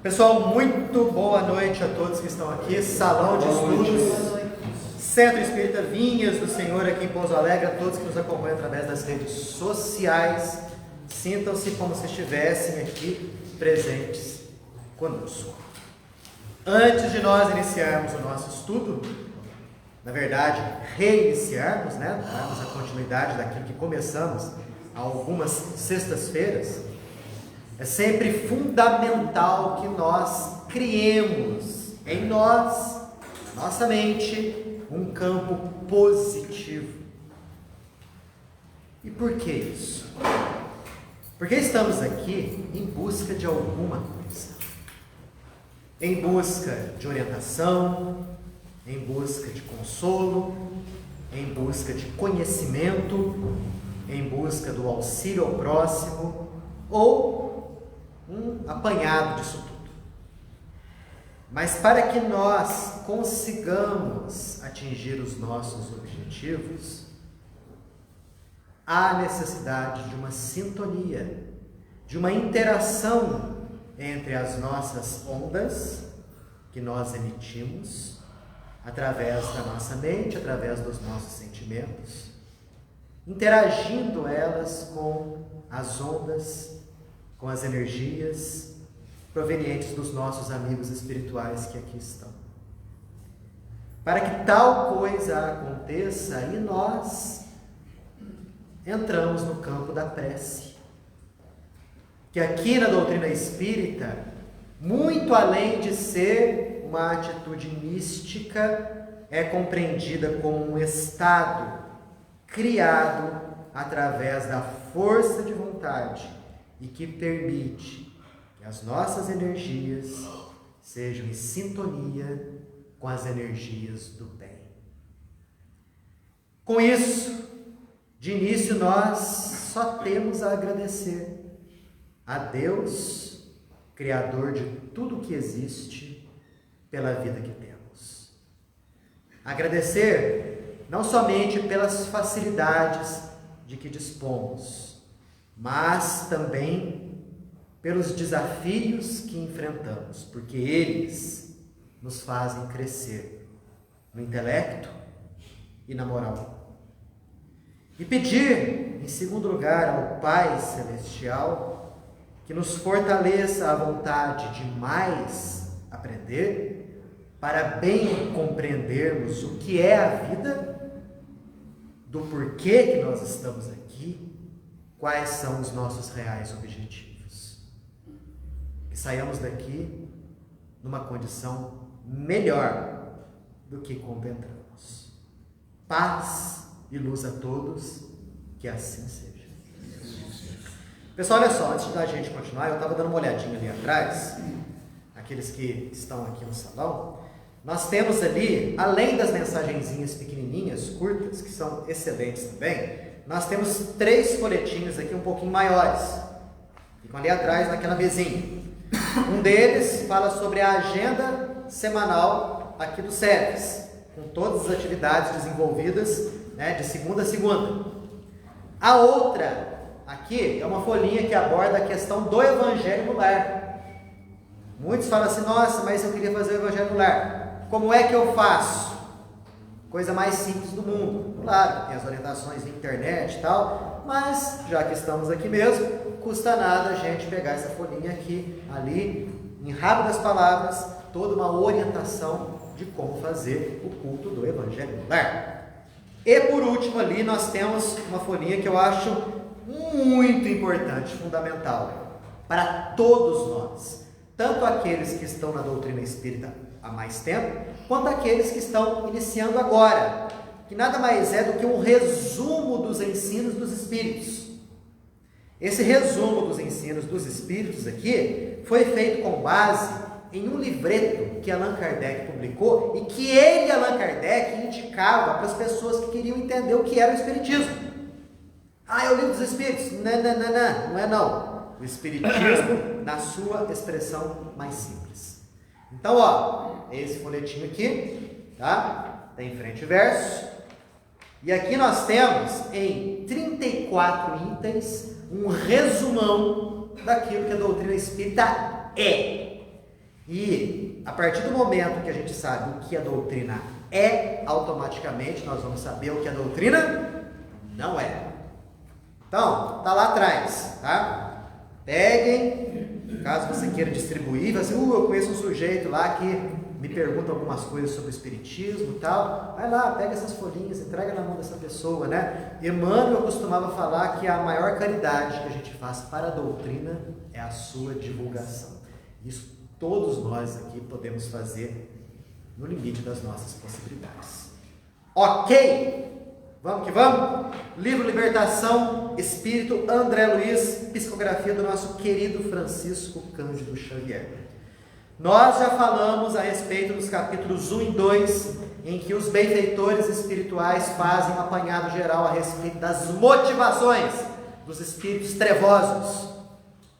Pessoal, muito boa noite a todos que estão aqui. Salão de Estudos, Centro Espírita Vinhas do Senhor aqui em Pouso Alegre, a todos que nos acompanham através das redes sociais. Sintam-se como se estivessem aqui presentes conosco. Antes de nós iniciarmos o nosso estudo, na verdade, reiniciarmos, darmos a continuidade daquilo que começamos há algumas sextas-feiras, é sempre fundamental que nós criemos em nós, nossa mente, um campo positivo. E por que isso? Porque estamos aqui em busca de alguma coisa. Em busca de orientação, em busca de consolo, em busca de conhecimento, em busca do auxílio ao próximo, ou um apanhado disso tudo. Mas para que nós consigamos atingir os nossos objetivos, há necessidade de uma sintonia, de uma interação entre as nossas ondas que nós emitimos através da nossa mente, através dos nossos sentimentos, interagindo elas com as ondas, com as energias provenientes dos nossos amigos espirituais que aqui estão. Para que tal coisa aconteça, aí nós entramos no campo da prece, que aqui na doutrina espírita, muito além de ser uma atitude mística, é compreendida como um estado criado através da força de vontade e que permite que as nossas energias sejam em sintonia com as energias do bem. Com isso, de início, nós só temos a agradecer a Deus, Criador de tudo que existe, pela vida que temos. Agradecer não somente pelas facilidades de que dispomos, mas também pelos desafios que enfrentamos, porque eles nos fazem crescer no intelecto e na moral. E pedir, em segundo lugar, ao Pai Celestial que nos fortaleça a vontade de mais aprender, para bem compreendermos o que é a vida, do porquê que nós estamos aqui, quais são os nossos reais objetivos. Que saiamos daqui numa condição melhor do que como entramos. Paz e luz a todos, que assim seja. Pessoal, olha só, antes da gente continuar, eu estava dando uma olhadinha ali atrás, aqueles que estão aqui no salão, nós temos ali, além das mensagenzinhas pequenininhas, curtas, que são excelentes também, nós temos 3 folhetinhos aqui um pouquinho maiores, ficam ali atrás naquela mesinha. Um deles fala sobre a agenda semanal aqui do SEVES, com todas as atividades desenvolvidas, de segunda a segunda. A outra aqui é uma folhinha que aborda a questão do Evangelho no lar. Muitos falam assim: nossa, mas eu queria fazer o Evangelho no lar. Como é que eu faço? Coisa mais simples do mundo. Claro, tem as orientações na internet e tal, mas já que estamos aqui mesmo, custa nada a gente pegar essa folhinha aqui, ali, em rápidas palavras, toda uma orientação de como fazer o culto do Evangelho no lar. E por último ali nós temos uma folhinha que eu acho muito importante, fundamental, para todos nós, tanto aqueles que estão na doutrina espírita há mais tempo, quanto aqueles que estão iniciando agora, que nada mais é do que um resumo dos ensinos dos Espíritos. Esse resumo dos ensinos dos Espíritos aqui foi feito com base em um livreto que Allan Kardec publicou e que ele, Allan Kardec, indicava para as pessoas que queriam entender o que era o Espiritismo. Ah, é o livro dos Espíritos? Não é não. O Espiritismo na sua expressão mais simples. Então, esse folhetinho aqui, tá? Tem frente e verso. E aqui nós temos em 34 itens um resumão daquilo que a doutrina espírita é. E a partir do momento que a gente sabe o que a doutrina é, automaticamente nós vamos saber o que a doutrina não é. Então, tá lá atrás, tá? Peguem, caso você queira distribuir, vai assim, eu conheço um sujeito lá que me pergunta algumas coisas sobre o espiritismo e tal. Vai lá, pega essas folhinhas, entrega na mão dessa pessoa, né? Emmanuel costumava falar que a maior caridade que a gente faz para a doutrina é a sua divulgação. Isso todos nós aqui podemos fazer no limite das nossas possibilidades. Ok? Vamos que vamos? Livro Libertação, Espírito, André Luiz, psicografia do nosso querido Francisco Cândido Xavier. Nós já falamos a respeito dos capítulos 1 e 2, em que os benfeitores espirituais fazem um apanhado geral a respeito das motivações dos espíritos trevosos,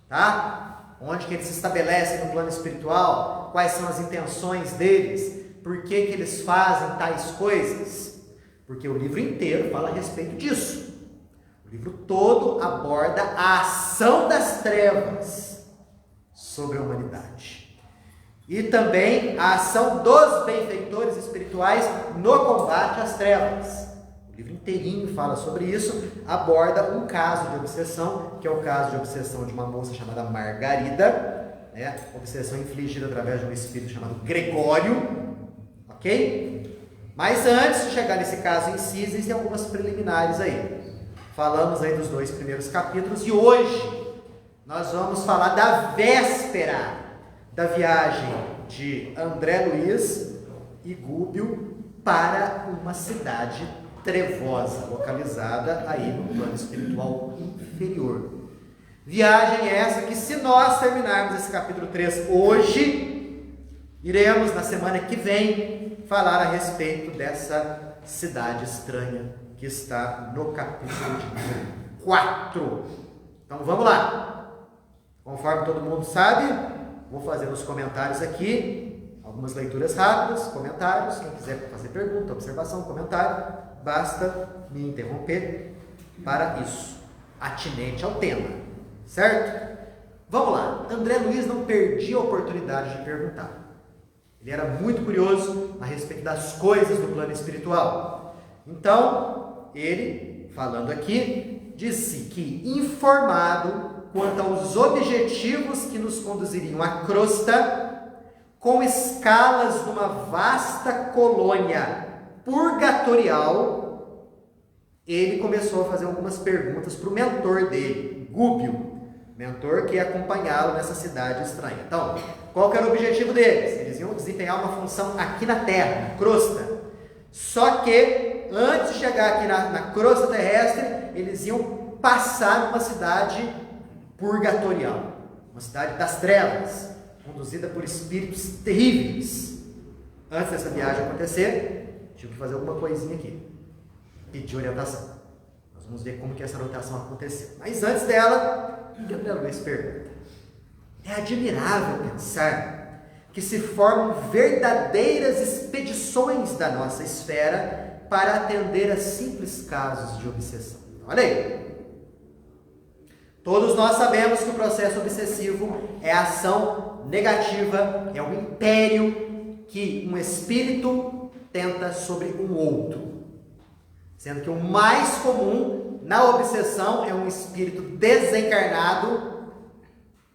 tá? Onde que eles se estabelecem no plano espiritual, quais são as intenções deles, por que que eles fazem tais coisas, porque o livro inteiro fala a respeito disso. O livro todo aborda a ação das trevas sobre a humanidade. E também a ação dos benfeitores espirituais no combate às trevas. O livro inteirinho fala sobre isso, aborda um caso de obsessão, que é o caso de obsessão de uma moça chamada Margarida, né? Obsessão infligida através de um espírito chamado Gregório, ok? Mas antes de chegar nesse caso em si, existem algumas preliminares aí. Falamos aí dos 2 primeiros capítulos e hoje nós vamos falar da véspera da viagem de André Luiz e Gúbio para uma cidade trevosa, localizada aí no plano espiritual inferior. Viagem essa que, se nós terminarmos esse capítulo 3 hoje, iremos na semana que vem falar a respeito dessa cidade estranha que está no capítulo 4. Então vamos lá. Conforme todo mundo sabe, vou fazer nos comentários aqui, algumas leituras rápidas, comentários. Quem quiser fazer pergunta, observação, comentário, basta me interromper para isso, atinente ao tema, certo? Vamos lá. André Luiz não perdia a oportunidade de perguntar. Ele era muito curioso a respeito das coisas do plano espiritual. Então, ele, falando aqui, disse que, informado quanto aos objetivos que nos conduziriam à crosta, com escalas numa vasta colônia purgatorial, ele começou a fazer algumas perguntas para o mentor dele, Gúbio, mentor que ia acompanhá-lo nessa cidade estranha. Então, qual que era o objetivo deles? Eles iam desempenhar uma função aqui na Terra, na crosta. Só que, antes de chegar aqui na crosta terrestre, eles iam passar numa cidade purgatorial, uma cidade das trevas, conduzida por espíritos terríveis. Antes dessa viagem acontecer, tive que fazer alguma coisinha aqui, pedir orientação. Nós vamos ver como que essa orientação aconteceu. Mas antes dela, o que André Luiz pergunta? É admirável pensar que se formam verdadeiras expedições da nossa esfera para atender a simples casos de obsessão. Olha aí. Todos nós sabemos que o processo obsessivo é a ação negativa, é um império que um espírito tenta sobre um outro. Sendo que o mais comum na obsessão é um espírito desencarnado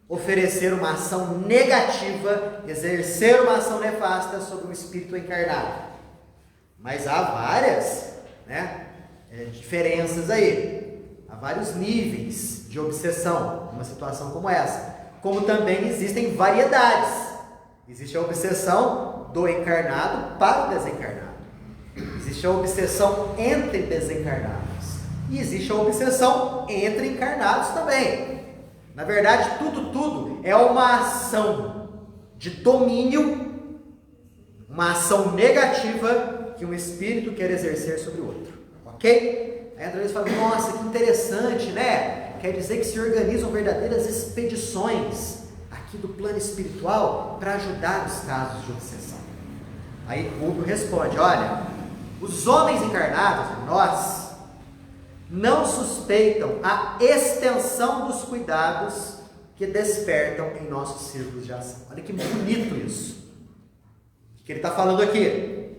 oferecer uma ação negativa, exercer uma ação nefasta sobre um espírito encarnado. Mas há várias, diferenças aí. Há vários níveis de obsessão numa situação como essa. Como também existem variedades. Existe a obsessão do encarnado para o desencarnado. Existe a obsessão entre desencarnados. E existe a obsessão entre encarnados também. Na verdade, tudo é uma ação de domínio, uma ação negativa que um espírito quer exercer sobre o outro. Ok? Aí André Luiz fala, nossa, que interessante, né? Quer dizer que se organizam verdadeiras expedições aqui do plano espiritual para ajudar os casos de obsessão. Aí Hugo responde, olha, os homens encarnados, nós, não suspeitam a extensão dos cuidados que despertam em nossos círculos de ação. Olha que bonito isso. O que ele está falando aqui?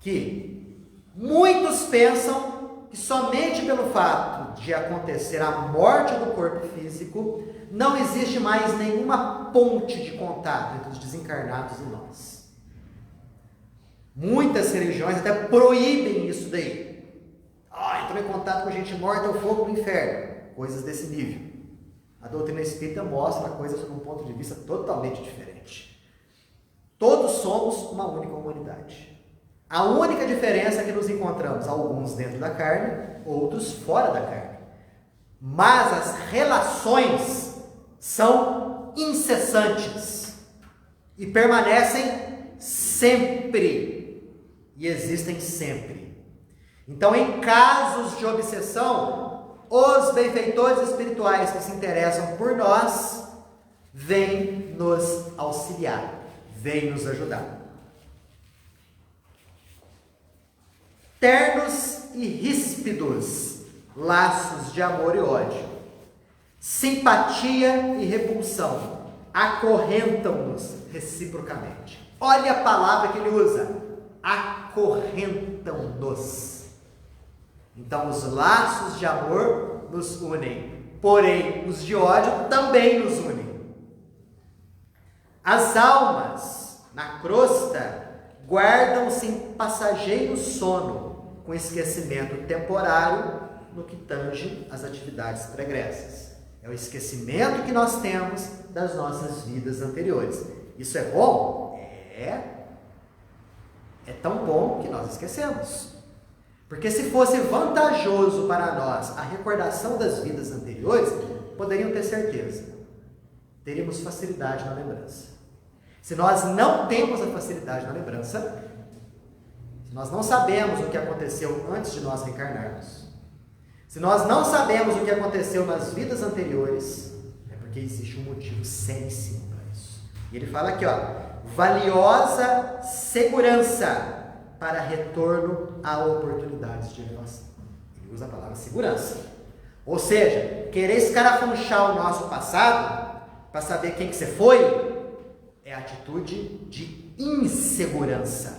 Que muitos pensam que somente pelo fato de acontecer a morte do corpo físico, não existe mais nenhuma ponte de contato entre os desencarnados e nós. Muitas religiões até proíbem isso daí. Entrar em contato com gente morta é o fogo do inferno. Coisas desse nível. A doutrina espírita mostra a coisa sob um ponto de vista totalmente diferente. Todos somos uma única humanidade. A única diferença é que nos encontramos, alguns dentro da carne, outros fora da carne. Mas as relações são incessantes e permanecem sempre e existem sempre. Então, em casos de obsessão, os benfeitores espirituais que se interessam por nós vêm nos auxiliar, vêm nos ajudar. Ternos e ríspidos laços de amor e ódio, simpatia e repulsão acorrentam-nos reciprocamente. Olha a palavra que ele usa: acorrentam-nos. Então, os laços de amor nos unem, porém, os de ódio também nos unem. As almas, na crosta, guardam-se em passageiro sono, com esquecimento temporário no que tange às atividades pregressas. É o esquecimento que nós temos das nossas vidas anteriores. Isso é bom? É tão bom que nós esquecemos. Porque se fosse vantajoso para nós a recordação das vidas anteriores, poderiam ter certeza, teríamos facilidade na lembrança. Se nós não temos a facilidade na lembrança, se nós não sabemos o que aconteceu antes de nós reencarnarmos, se nós não sabemos o que aconteceu nas vidas anteriores, é porque existe um motivo seríssimo para isso. E ele fala aqui, valiosa segurança para retorno a oportunidades de elevação. Ele usa a palavra segurança. Ou seja, querer escarafunchar o nosso passado para saber quem que você foi é atitude de insegurança,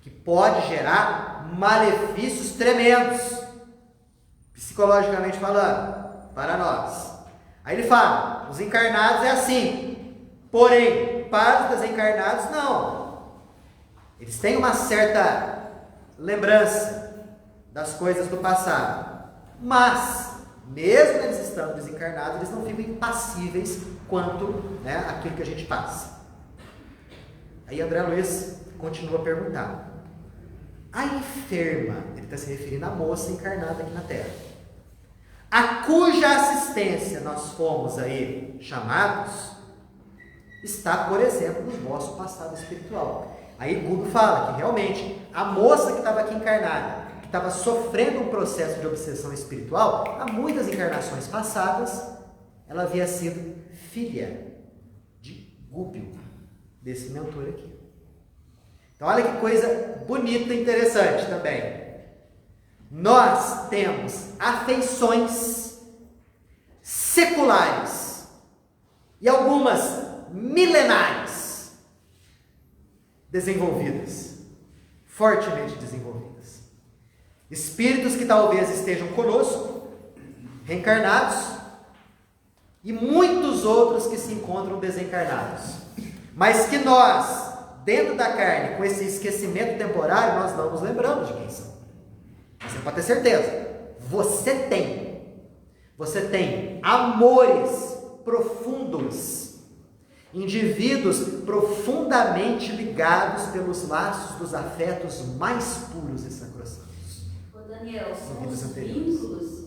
que pode gerar malefícios tremendos, psicologicamente falando, para nós. Aí ele fala, os encarnados é assim, porém, para os desencarnados não. Eles têm uma certa lembrança das coisas do passado, mas, mesmo eles estando desencarnados, eles não ficam impassíveis quanto aquilo que a gente passa. Aí André Luiz continua a perguntar: a enferma, ele está se referindo à moça encarnada aqui na Terra, a cuja assistência nós fomos aí chamados, está, por exemplo, no vosso passado espiritual. Aí Gudo fala que realmente a moça que estava aqui encarnada, que estava sofrendo um processo de obsessão espiritual, há muitas encarnações passadas, ela havia sido filha de Gúbio, desse mentor aqui. Então olha que coisa bonita e interessante também. Nós temos afeições seculares e algumas milenares desenvolvidas, fortemente desenvolvidas. Espíritos que talvez estejam conosco, reencarnados, e muitos outros que se encontram desencarnados, mas que nós, dentro da carne, com esse esquecimento temporário, nós não nos lembramos de quem são. Você pode ter certeza, você tem amores profundos, indivíduos profundamente ligados pelos laços dos afetos mais puros e sacrossantos. Daniel, são os vínculos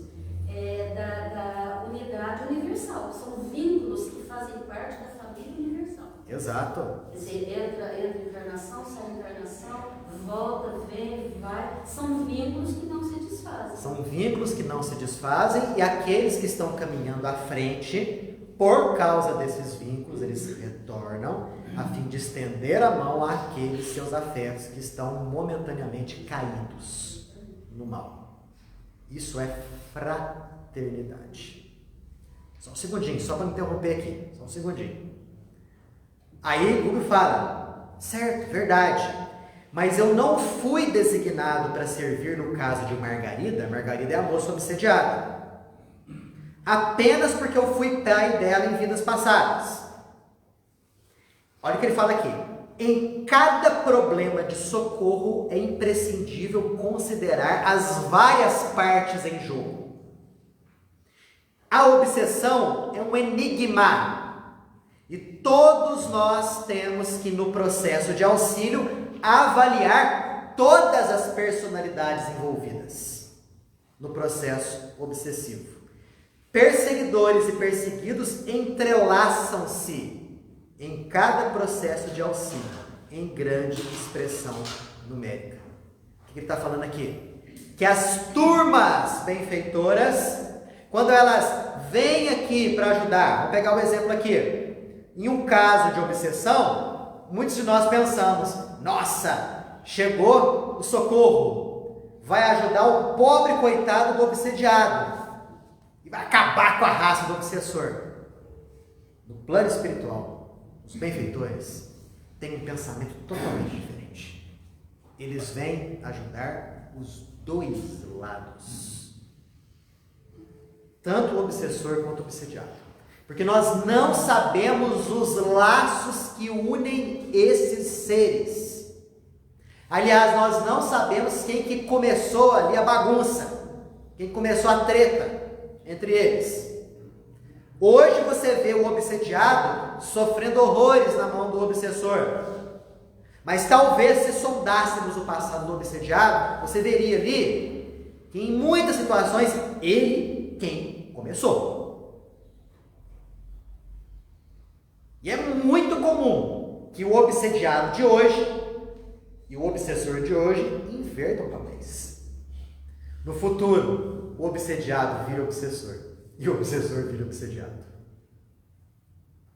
da unidade universal. São vínculos que fazem parte da família universal. Exato. Quer dizer, entra encarnação, sai encarnação, volta, vem, vai. São vínculos que não se desfazem. São vínculos que não se desfazem, e aqueles que estão caminhando à frente, por causa desses vínculos, eles retornam a fim de estender a mão àqueles seus afetos que estão momentaneamente caídos no mal. Isso é fraternidade. Só um segundinho, só para me interromper aqui. Só um segundinho. Aí Rubio fala, certo, verdade. Mas eu não fui designado para servir no caso de Margarida. Margarida é a moça obsediada. Apenas porque eu fui pai dela em vidas passadas. Olha o que ele fala aqui. Em cada problema de socorro é imprescindível considerar as várias partes em jogo. A obsessão é um enigma. E todos nós temos que, no processo de auxílio, avaliar todas as personalidades envolvidas no processo obsessivo. Perseguidores e perseguidos entrelaçam-se em cada processo de auxílio, em grande expressão numérica. O que ele está falando aqui? Que as turmas benfeitoras, quando elas vêm aqui para ajudar, vou pegar um exemplo aqui, em um caso de obsessão, muitos de nós pensamos, nossa, chegou o socorro, vai ajudar o pobre coitado do obsediado e vai acabar com a raça do obsessor. No plano espiritual, os benfeitores têm um pensamento totalmente diferente. Eles vêm ajudar os dois lados, tanto o obsessor quanto o obsediado. Porque nós não sabemos os laços que unem esses seres. Aliás, nós não sabemos quem que começou ali a bagunça, quem começou a treta entre eles. Hoje você vê o obsediado sofrendo horrores na mão do obsessor. Mas talvez se sondássemos o passado do obsediado, você veria ali que em muitas situações ele quem começou. E é muito comum que o obsediado de hoje e o obsessor de hoje invertam papéis. No futuro, o obsediado vira obsessor e o obsessor vira obsediado.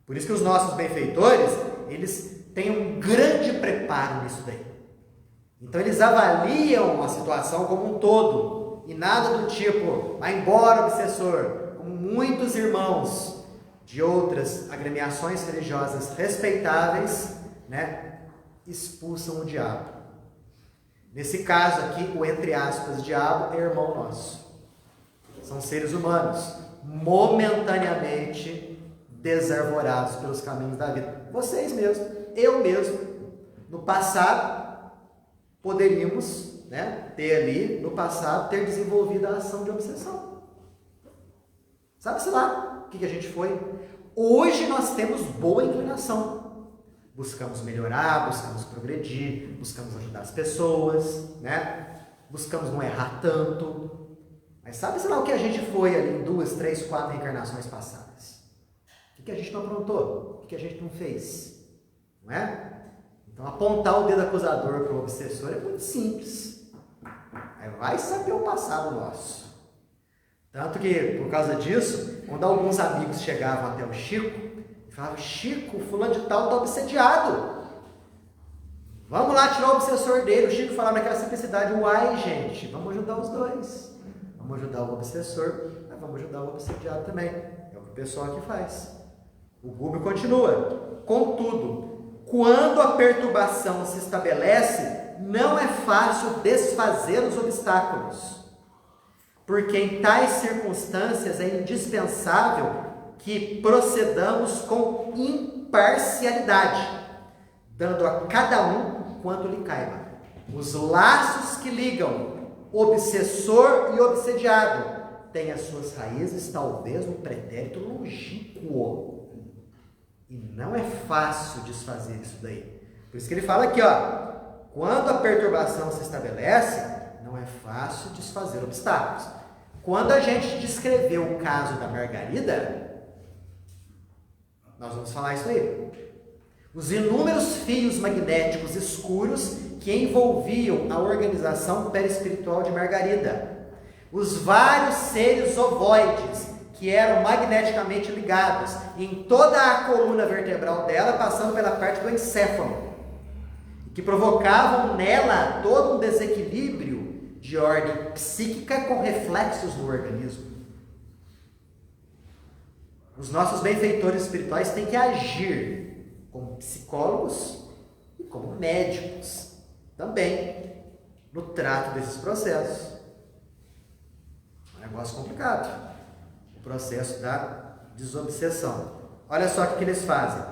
Por isso que os nossos benfeitores, eles têm um grande preparo nisso daí. Então eles avaliam a situação como um todo e nada do tipo, vai embora obsessor, como muitos irmãos de outras agremiações religiosas respeitáveis, expulsam o diabo. Nesse caso aqui, o entre aspas diabo é irmão nosso. São seres humanos, momentaneamente desarvorados pelos caminhos da vida. Vocês mesmos, eu mesmo, no passado, poderíamos ter ali, no passado, ter desenvolvido a ação de obsessão. Sabe-se lá o que a gente foi? Hoje nós temos boa inclinação. Buscamos melhorar, buscamos progredir, buscamos ajudar as pessoas, buscamos não errar tanto. Mas sabe-se lá o que a gente foi ali em 2, 3, 4 reencarnações passadas? O que a gente não aprontou? O que a gente não fez? Não é? Então apontar o dedo acusador para o obsessor é muito simples. Aí vai saber o passado nosso. Tanto que, por causa disso, quando alguns amigos chegavam até o Chico, falavam, Chico, fulano de tal está obsediado. Vamos lá tirar o obsessor dele. O Chico falava naquela simplicidade, uai gente, vamos ajudar os dois. Vamos ajudar o obsessor, mas vamos ajudar o obsediado também. É o que o pessoal aqui faz. O Rubio continua. Contudo, quando a perturbação se estabelece, não é fácil desfazer os obstáculos. Porque em tais circunstâncias é indispensável que procedamos com imparcialidade, dando a cada um quanto lhe caiba. Os laços que ligam obsessor e obsediado têm as suas raízes talvez no pretérito longínquo. E não é fácil desfazer isso daí. Por isso que ele fala aqui, quando a perturbação se estabelece, não é fácil desfazer obstáculos. Quando a gente descreveu o caso da Margarida, nós vamos falar isso aí. Os inúmeros fios magnéticos escuros que envolviam a organização perispiritual de Margarida. Os vários seres ovoides que eram magneticamente ligados em toda a coluna vertebral dela, passando pela parte do encéfalo, que provocavam nela todo um desequilíbrio de ordem psíquica com reflexos no organismo. Os nossos benfeitores espirituais têm que agir como psicólogos e como médicos também no trato desses processos. É um negócio complicado. O processo da desobsessão. Olha só o que eles fazem.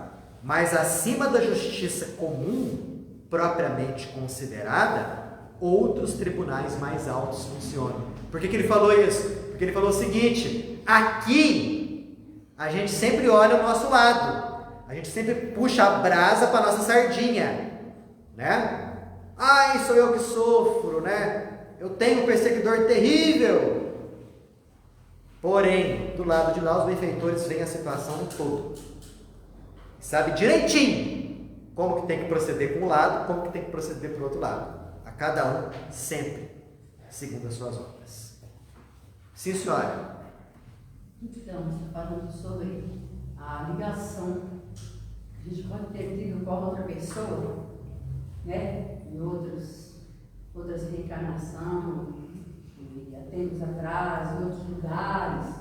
Mas acima da justiça comum, propriamente considerada, outros tribunais mais altos funcionam. Por que ele falou isso? Porque ele falou o seguinte: aqui a gente sempre olha o nosso lado, a gente sempre puxa a brasa para nossa sardinha, né? Ai, sou eu que sofro, né? Eu tenho um perseguidor terrível. Porém, do lado de lá, os benfeitores veem a situação no todo. Sabe direitinho como que tem que proceder com um lado, como que tem que proceder para o outro lado. A cada um, sempre, segundo as suas obras. Sim, senhora. Então, você está falando sobre a ligação que a gente pode ter tido com a outra pessoa, né? Em outras reencarnações, há tempos atrás, em outros lugares.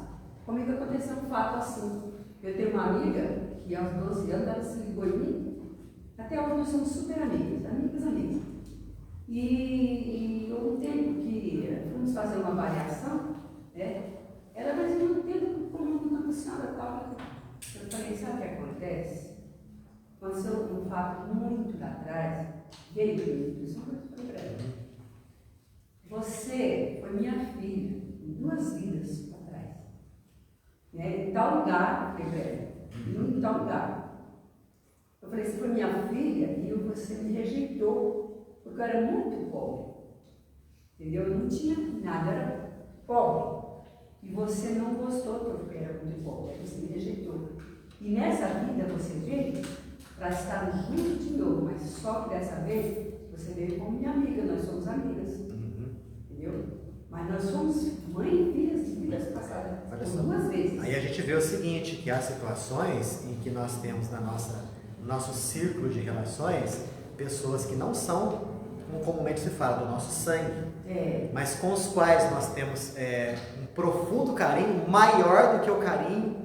Comigo aconteceu um fato assim. Eu tenho uma amiga que aos 12 anos ela se ligou em mim. Até hoje nós somos super amigas. E houve um tempo que fomos fazer uma avaliação, né? Ela, mas eu não entendo como a senhora tal. Eu falei, sabe o que acontece? Aconteceu um fato muito lá atrás, veio isso foi para ela. Você foi minha filha, em 2 vidas atrás. Né? Em tal lugar, eu falei para ela, em tal lugar. Eu falei, você foi minha filha e você me rejeitou, porque eu era muito pobre. Entendeu? Eu não tinha nada, eu era pobre. E você não gostou porque eu era muito pobre, você me rejeitou. E nessa vida você veio para estar junto de novo, mas só que dessa vez você veio como minha amiga, nós somos amigas. Entendeu? Mas nós somos mãe e filhas de vidas passadas, 2 vezes. Aí a gente vê o seguinte, que há situações em que nós temos no nosso círculo de relações pessoas que não são, como comumente se fala, do nosso sangue, mas com os quais nós temos um profundo carinho, maior do que o carinho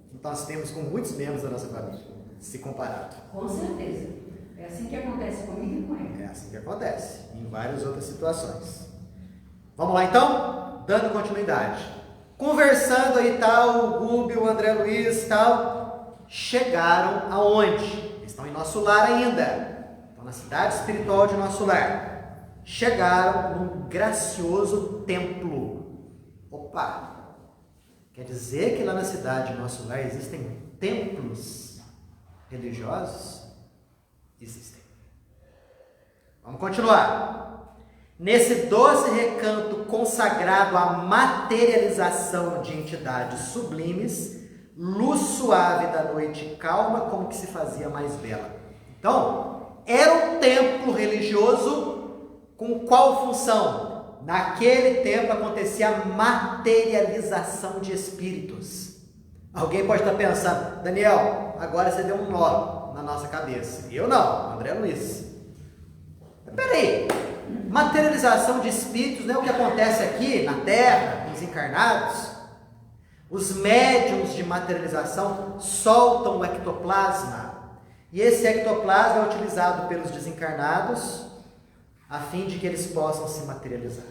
que nós temos com muitos membros da nossa família, se comparado. Com certeza. É assim que acontece comigo e com ela. É assim que acontece, em várias outras situações. Vamos lá então? Dando continuidade. Conversando aí tal, o Gubi, o André Luiz tal, chegaram aonde? Eles estão em nosso lar ainda. Estão na cidade espiritual de nosso lar. Chegaram num gracioso templo. Opa! Quer dizer que lá na cidade de nosso lar existem templos religiosos? Existem. Vamos continuar. Nesse doce recanto consagrado à materialização de entidades sublimes, luz suave da noite calma como que se fazia mais bela. Então, era um templo religioso com qual função? Naquele tempo acontecia a materialização de espíritos. Alguém pode estar pensando, Daniel, agora você deu um nó na nossa cabeça. Eu não, André Luiz. Peraí, materialização de espíritos não é o que acontece aqui na Terra, os encarnados? Os médiuns de materialização soltam o ectoplasma, e esse ectoplasma é utilizado pelos desencarnados a fim de que eles possam se materializar.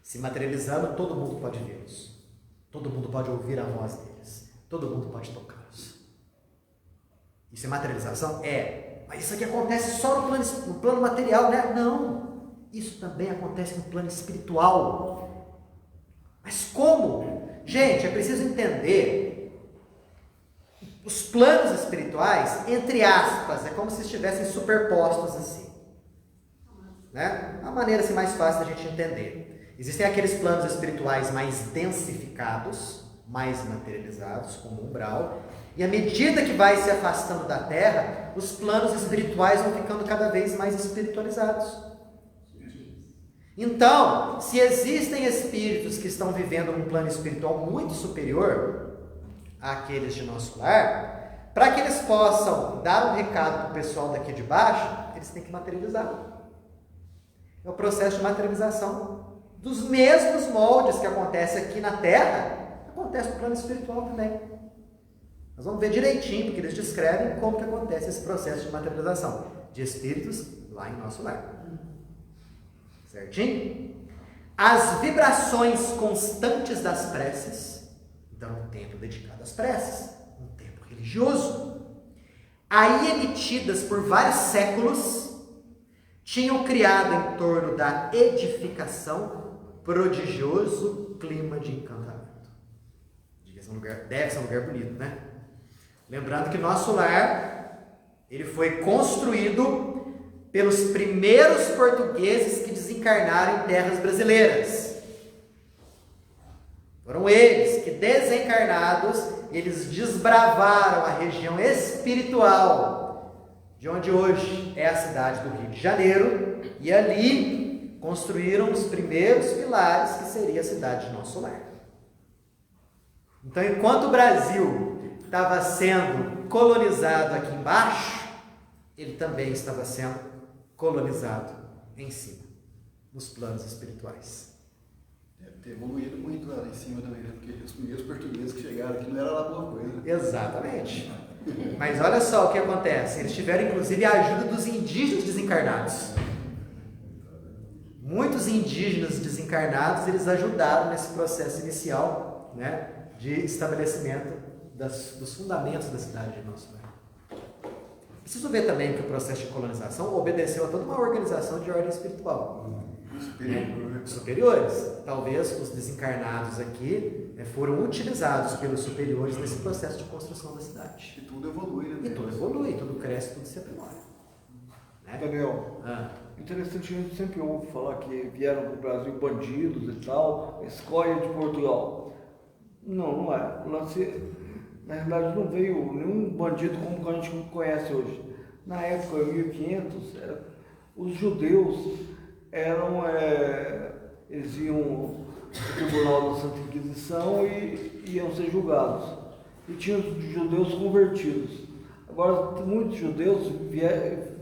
Se materializando, todo mundo pode vê-los, todo mundo pode ouvir a voz deles, todo mundo pode tocá-los. Isso é materialização? É. Mas isso aqui acontece só no plano material, né? Não. Isso também acontece no plano espiritual. Mas como? Gente, é preciso entender. Os planos espirituais, entre aspas, é como se estivessem superpostos assim. Né? A maneira assim, mais fácil da gente entender. Existem aqueles planos espirituais mais densificados, mais materializados, como o umbral. E à medida que vai se afastando da Terra, os planos espirituais vão ficando cada vez mais espiritualizados. Então, se existem espíritos que estão vivendo num plano espiritual muito superior àqueles de nosso lar, para que eles possam dar um recado para o pessoal daqui de baixo, eles têm que materializar. É o processo de materialização dos mesmos moldes que acontece aqui na Terra, Acontece no plano espiritual também. Nós vamos ver direitinho, porque eles descrevem como que acontece esse processo de materialização de espíritos lá em nosso lar. Certinho? As vibrações constantes das preces, então um tempo dedicado às preces, um tempo religioso, aí emitidas por vários séculos, tinham criado em torno da edificação prodigioso clima de encantamento. Deve ser um lugar bonito, né? Lembrando que nosso lar, ele foi construído pelos primeiros portugueses que desencarnaram em terras brasileiras. Foram eles que, desencarnados, eles desbravaram a região espiritual, de onde hoje é a cidade do Rio de Janeiro, e ali construíram os primeiros pilares que seria a cidade de nosso lar. Então, enquanto o Brasil estava sendo colonizado aqui embaixo, ele também estava sendo colonizado em cima, nos planos espirituais. Deve ter evoluído muito lá em cima também, né? Porque os primeiros portugueses que chegaram aqui não era lá boa coisa. Exatamente. Mas olha só o que acontece. Eles tiveram inclusive a ajuda dos indígenas desencarnados. Muitos indígenas desencarnados, eles ajudaram nesse processo inicial, né, de estabelecimento dos fundamentos da cidade de nosso lar. Preciso ver também que o processo de colonização obedeceu a toda uma organização de ordem espiritual. Superiores. Talvez os desencarnados aqui foram utilizados pelos superiores nesse processo de construção da cidade. E tudo evolui, né? E tudo evolui, tudo cresce, tudo se aprimora. Né? Daniel, interessante, a gente sempre ouve falar que vieram para o Brasil bandidos e tal, escória de Portugal. Não, não é. O lance, na realidade, não veio nenhum bandido como a gente conhece hoje. Na época, em 1500, os judeus eram, eles iam ao tribunal da Santa Inquisição e iam ser julgados. E tinha os judeus convertidos. Agora, muitos judeus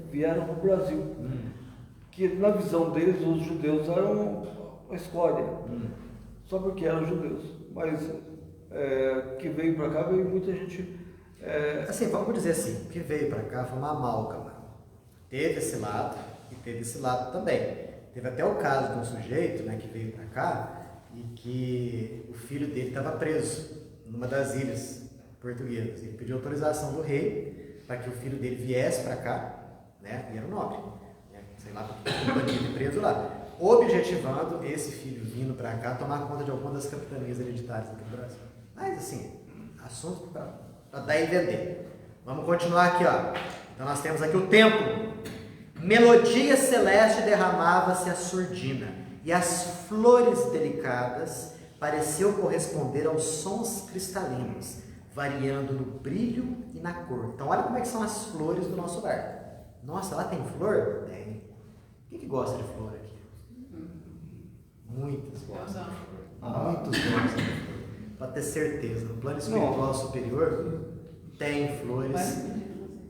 vieram para o Brasil. Que na visão deles, os judeus eram uma escória. Só porque eram judeus. Mas que veio para cá, veio muita gente... Assim, vamos dizer assim, o que veio para cá foi uma amálgama. Teve esse lado e teve esse lado também. Teve até o caso de um sujeito, né, que veio para cá e que o filho dele estava preso numa das ilhas portuguesas. Ele pediu autorização do rei para que o filho dele viesse para cá, né, e era um nobre, né, sei lá, um bandido preso lá, objetivando esse filho vindo para cá tomar conta de alguma das capitanias hereditárias aqui do Brasil. Mas assim, assunto para dar e vender. Vamos continuar aqui, ó. Então nós temos aqui o templo. Melodia celeste derramava-se a surdina, e as flores delicadas pareciam corresponder aos sons cristalinos, variando no brilho e na cor. Então olha como é que são as flores do nosso lar. Nossa, lá tem flor? Tem. Quem que gosta de flor aqui? Muitos gostam de flor. Muitos gostam de flor. Para ter certeza, no plano espiritual superior tem flores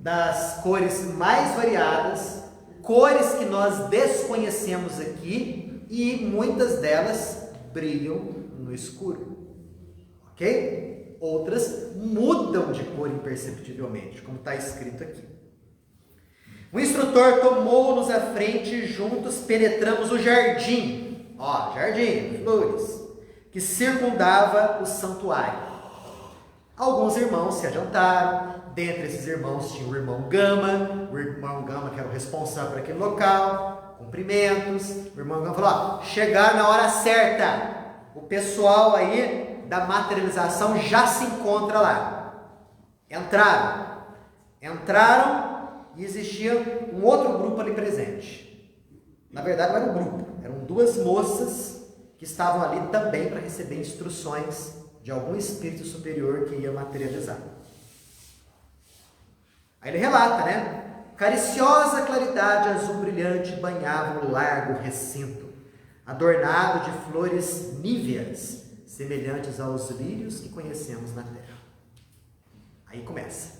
das cores mais variadas, cores que nós desconhecemos aqui, e muitas delas brilham no escuro, ok? Outras mudam de cor imperceptivelmente, como está escrito aqui. O instrutor tomou-nos à frente e juntos penetramos o jardim, ó, jardim, flores, que circundava o santuário. Alguns irmãos se adiantaram. Dentre esses irmãos tinha o irmão Gama que era o responsável por aquele local, cumprimentos. O irmão Gama falou, ó, chegaram na hora certa, o pessoal aí da materialização já se encontra lá. Entraram e existia um outro grupo ali presente. Na verdade não era um grupo, eram duas moças que estavam ali também para receber instruções de algum espírito superior que ia materializar. Aí ele relata, né? Cariciosa claridade azul brilhante banhava o largo recinto, adornado de flores níveas, semelhantes aos lírios que conhecemos na terra. Aí começa.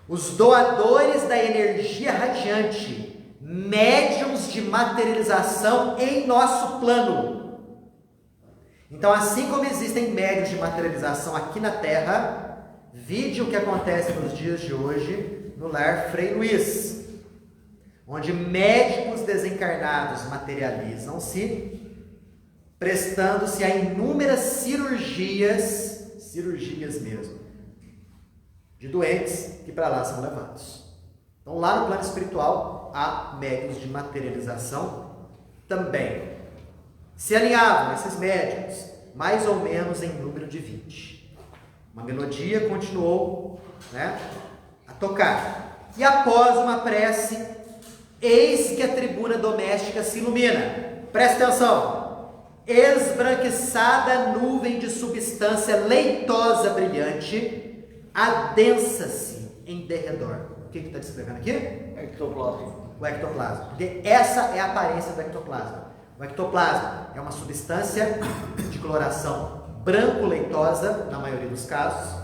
Os doadores da energia radiante, médiuns de materialização em nosso plano, Então, assim como existem médios de materialização aqui na Terra, vide o que acontece nos dias de hoje no lar Frei Luiz, onde médicos desencarnados materializam-se, prestando-se a inúmeras cirurgias mesmo, de doentes que para lá são levados. Então, lá no plano espiritual, há médios de materialização também. Se alinhavam esses médios, mais ou menos em número de 20. Uma melodia continuou, né, a tocar. E após uma prece, eis que a tribuna doméstica se ilumina. Presta atenção. Esbranquiçada nuvem de substância leitosa brilhante, adensa-se em derredor. O que está descrevendo aqui? Ectoplasma. O ectoplasma. Porque essa é a aparência do ectoplasma. O ectoplasma é uma substância de coloração branco-leitosa, na maioria dos casos.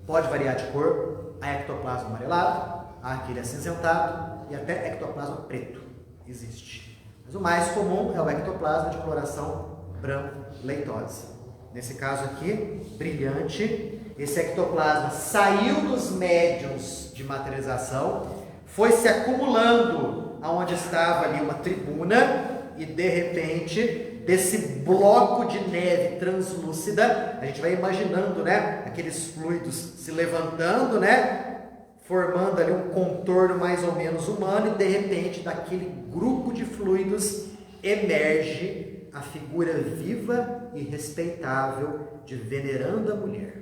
Pode variar de cor. Há ectoplasma amarelado, há aquele acinzentado e até ectoplasma preto. Existe. Mas o mais comum é o ectoplasma de coloração branco-leitosa. Nesse caso aqui, brilhante. Esse ectoplasma saiu dos médiums de materialização, foi se acumulando aonde estava ali uma tribuna e de repente, desse bloco de neve translúcida, a gente vai imaginando, né, aqueles fluidos se levantando, né, formando ali um contorno mais ou menos humano e de repente daquele grupo de fluidos emerge a figura viva e respeitável de veneranda mulher.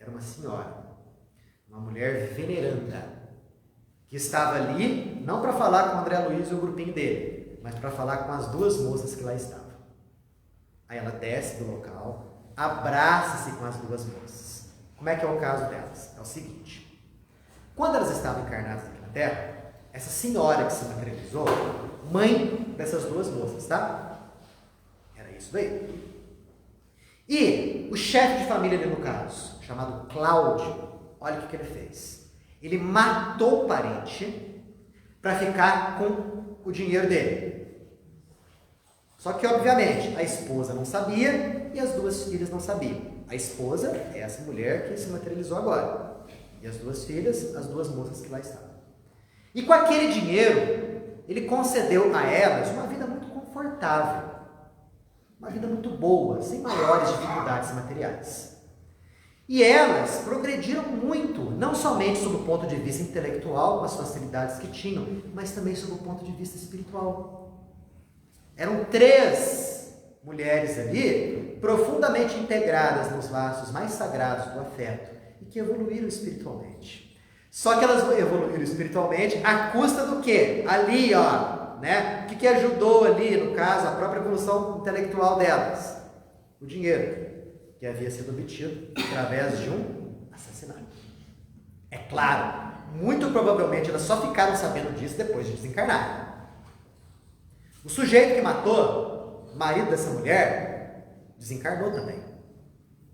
Era uma senhora, uma mulher veneranda, que estava ali não para falar com o André Luiz e o grupinho dele, mas para falar com as duas moças que lá estavam. Aí ela desce do local, abraça-se com as duas moças. Como é que é o caso delas? É o seguinte: quando elas estavam encarnadas aqui na Terra, essa senhora que se materializou, mãe dessas duas moças, tá? Era isso daí. E o chefe de família ali no caso, chamado Cláudio, olha o que ele fez. Ele matou o parente para ficar com o dinheiro dele. Só que, obviamente, a esposa não sabia e as duas filhas não sabiam. A esposa é essa mulher que se materializou agora. E as duas filhas, as duas moças que lá estavam. E com aquele dinheiro, ele concedeu a elas uma vida muito confortável. Uma vida muito boa, sem maiores dificuldades materiais. E elas progrediram muito, não somente sob o ponto de vista intelectual, com as facilidades que tinham, mas também sob o ponto de vista espiritual. Eram 3 mulheres ali, profundamente integradas nos laços mais sagrados do afeto, e que evoluíram espiritualmente. Só que elas evoluíram espiritualmente à custa do quê? Ali, ó, né? O que ajudou ali, no caso, a própria evolução intelectual delas? O dinheiro, que havia sido obtido através de um assassinato. É claro, muito provavelmente elas só ficaram sabendo disso depois de desencarnar. O sujeito que matou, o marido dessa mulher, desencarnou também.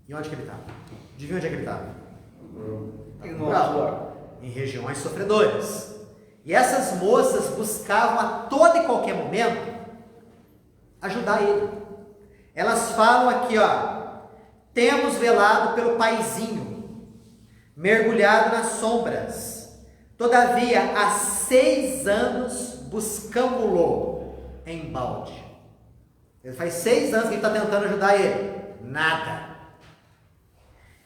E onde que ele estava? Adivinha onde é que ele estava? Em regiões sofredoras. E essas moças buscavam a todo e qualquer momento ajudar ele. Elas falam aqui, ó: temos velado pelo paizinho, mergulhado nas sombras. Todavia, há 6 anos buscamo-lo em balde. Ele faz 6 anos que ele está tentando ajudar ele. Nada.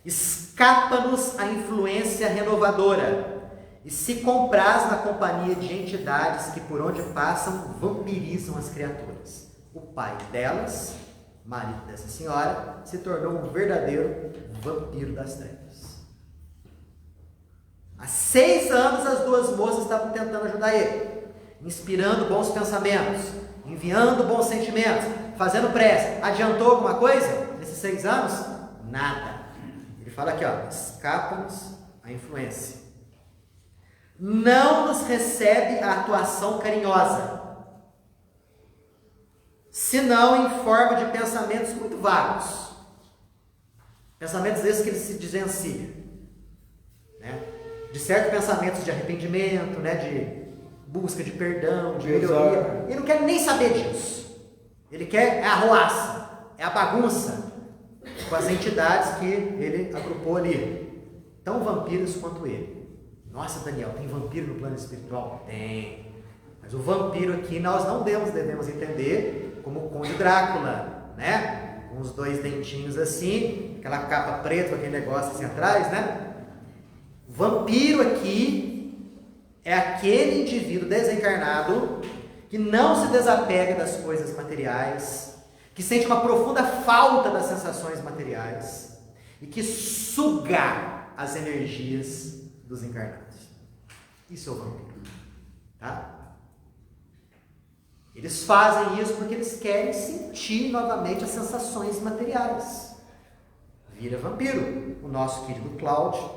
Escapa-nos a influência renovadora e se compraz na companhia de entidades que por onde passam vampirizam as criaturas. O pai delas, marido dessa senhora, se tornou um verdadeiro vampiro das trevas. Há 6 anos as duas moças estavam tentando ajudar ele, inspirando bons pensamentos, enviando bons sentimentos, fazendo prece. Adiantou alguma coisa nesses 6 anos? Nada. Ele fala aqui, ó: escapa-nos a influência. Não nos recebe a atuação carinhosa, senão em forma de pensamentos muito vagos. Pensamentos esses que ele se desvencilha, né? De certos pensamentos de arrependimento, né? De busca de perdão, de melhoria. Ele não quer nem saber disso. Ele quer a arruaça, é a bagunça com as entidades que ele agrupou ali. Tão vampiros quanto ele. Nossa, Daniel, tem vampiro no plano espiritual? Tem. Mas o vampiro aqui nós não devemos entender como o Conde Drácula, né? Com os dois dentinhos assim, aquela capa preta com aquele negócio assim atrás, né? O vampiro aqui é aquele indivíduo desencarnado que não se desapega das coisas materiais, que sente uma profunda falta das sensações materiais e que suga as energias dos encarnados. Isso é o vampiro, tá? Eles fazem isso porque eles querem sentir novamente as sensações materiais. Vira vampiro. O nosso querido Cláudio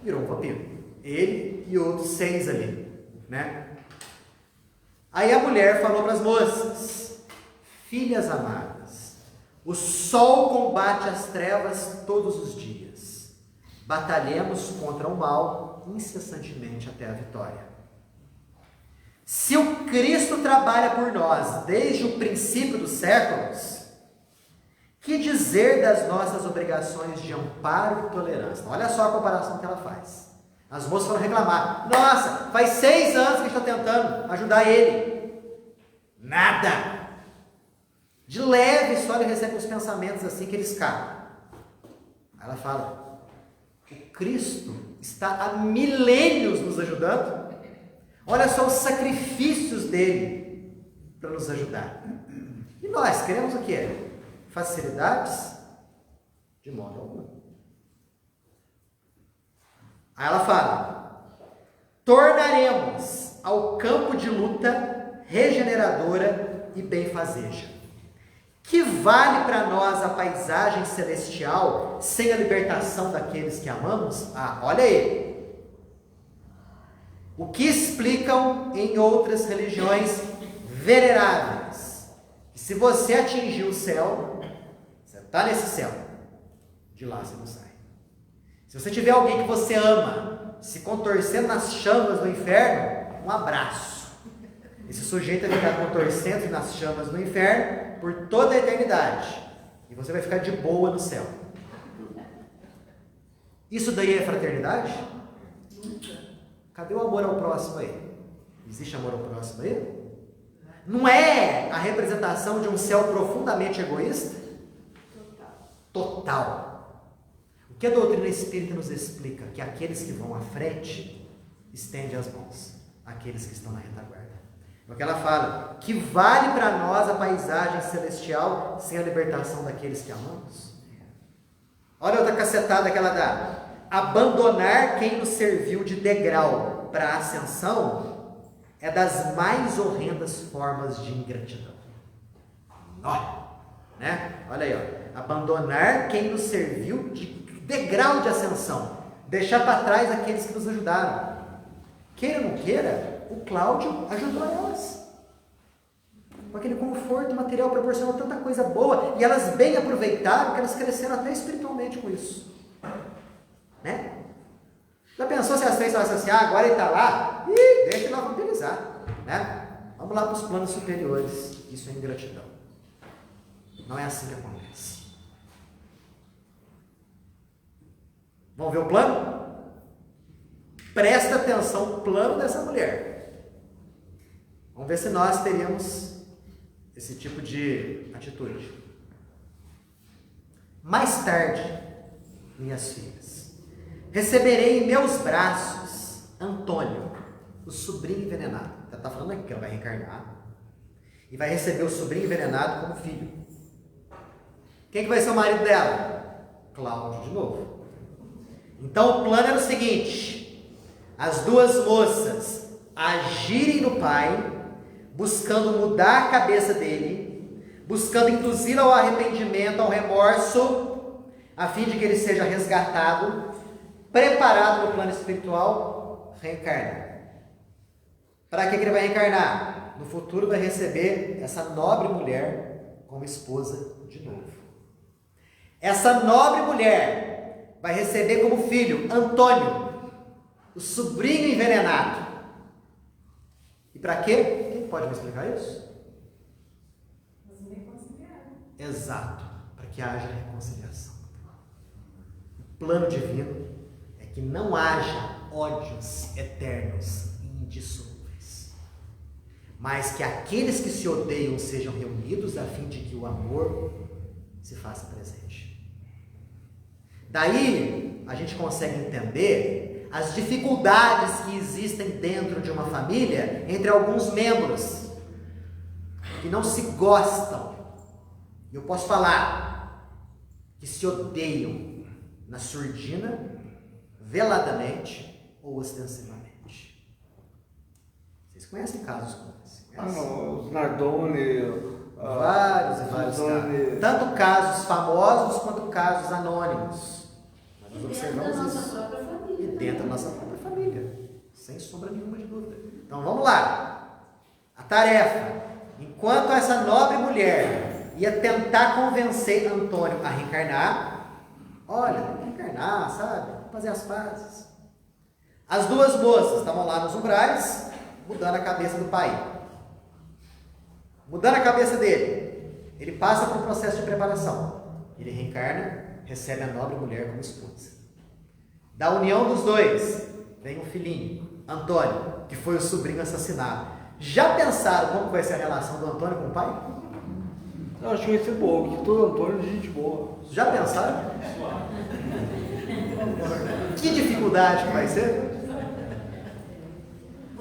virou um vampiro. Ele e outros 6 ali, né? Aí a mulher falou para as moças: filhas amadas, o sol combate as trevas todos os dias. Batalhemos contra o mal incessantemente até a vitória. Se o Cristo trabalha por nós desde o princípio dos séculos, que dizer das nossas obrigações de amparo e tolerância? Olha só a comparação que ela faz. As moças foram reclamar: nossa, faz 6 anos que a gente está tentando ajudar ele. Nada. De leve só ele recebe uns pensamentos assim que ele escapa. Aí ela fala: o Cristo está há milênios nos ajudando. Olha só os sacrifícios dele para nos ajudar. E nós queremos o quê? Facilidades? De modo algum. Aí ela fala: tornaremos ao campo de luta regeneradora e benfazeja. Que vale para nós a paisagem celestial sem a libertação daqueles que amamos? Ah, olha aí. O que explicam em outras religiões veneráveis? Que se você atingir o céu, você está nesse céu, de lá você não sai. Se você tiver alguém que você ama se contorcendo nas chamas do inferno, um abraço. Esse sujeito vai ficar contorcendo nas chamas do inferno por toda a eternidade. E você vai ficar de boa no céu. Isso daí é fraternidade? Cadê o amor ao próximo aí? Existe amor ao próximo aí? Não é a representação de um céu profundamente egoísta? Total. O que a doutrina espírita nos explica? Que aqueles que vão à frente estendem as mãos àqueles que estão na retaguarda. Porque ela fala: que vale para nós a paisagem celestial sem a libertação daqueles que amamos? Olha outra cacetada que ela dá: abandonar quem nos serviu de degrau para a ascensão é das mais horrendas formas de ingratidão. Olha, né? Olha aí, ó. Abandonar quem nos serviu de degrau de ascensão, deixar para trás aqueles que nos ajudaram. Queira ou não queira, o Cláudio ajudou elas. Com aquele conforto material, proporcionou tanta coisa boa, e elas bem aproveitaram que elas cresceram até espiritualmente com isso. Né? Já pensou se as 3 falassem assim: agora ele está lá, deixa ele lá vampirizar, né? Vamos lá para os planos superiores. Isso é ingratidão. Não é assim que acontece. Vamos ver o plano? Presta atenção no plano dessa mulher. Vamos ver se nós teríamos esse tipo de atitude. Mais tarde, minhas filhas, receberei em meus braços Antônio, o sobrinho envenenado. Ela está falando aqui que ela vai reencarnar e vai receber o sobrinho envenenado como filho. Quem que vai ser o marido dela? Cláudio de novo. Então o plano era o seguinte: as 2 moças agirem no pai, buscando mudar a cabeça dele, buscando induzi-lo ao arrependimento, ao remorso, a fim de que ele seja resgatado, preparado no plano espiritual, reencarnar. Para que ele vai reencarnar? No futuro vai receber essa nobre mulher como esposa de novo. Essa nobre mulher vai receber como filho Antônio, o sobrinho envenenado. E para quê? Quem pode me explicar isso? exato para que haja reconciliação. O plano divino é que não haja ódios eternos e indissolúveis, mas que aqueles que se odeiam sejam reunidos a fim de que o amor se faça presente. Daí a gente consegue entender as dificuldades que existem dentro de uma família entre alguns membros que não se gostam. E eu posso falar que se odeiam na surdina, veladamente ou ostensivamente. Vocês conhecem casos como esse? Não, os Nardoni, Vários e vários casos. Tanto casos famosos quanto casos anônimos. Nós observamos isso. E dentro da nossa própria família. Sem sombra nenhuma de dúvida. Então vamos lá. A tarefa. Enquanto essa nobre mulher ia tentar convencer Antônio a reencarnar, olha, tem que reencarnar, sabe? Fazer as pazes. As duas moças estavam lá nos umbrais, mudando a cabeça do pai. Mudando a cabeça dele. Ele passa por um processo de preparação. Ele reencarna, recebe a nobre mulher como esposa. Da união dos dois, vem um filhinho, Antônio, que foi o sobrinho assassinado. Já pensaram como vai ser a relação do Antônio com o pai? Eu acho que vai ser boa, porque todo Antônio é de gente boa. Já pensaram? Que dificuldade que vai ser?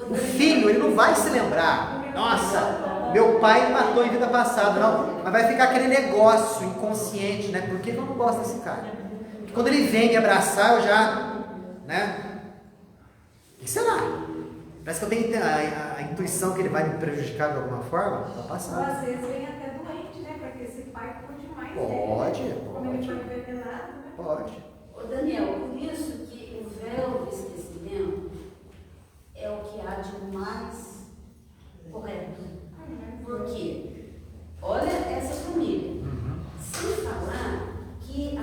O filho, ele não vai se lembrar. Nossa, meu pai me matou em vida passada. Não, mas vai ficar aquele negócio inconsciente, né? Por que eu não gosto desse cara? Quando ele vem me abraçar, eu já, né? Sei lá. Parece que eu tenho a intuição que ele vai me prejudicar de alguma forma. Tá Ou passando. às vezes vem até doente, né? Porque esse pai cuide mais Pode, dele. Como ele pode. foi envenenado, né? Pode. Ô Daniel, por isso que o véu do esquecimento é o que há de mais correto. Por quê? Olha essa família. Sem falar que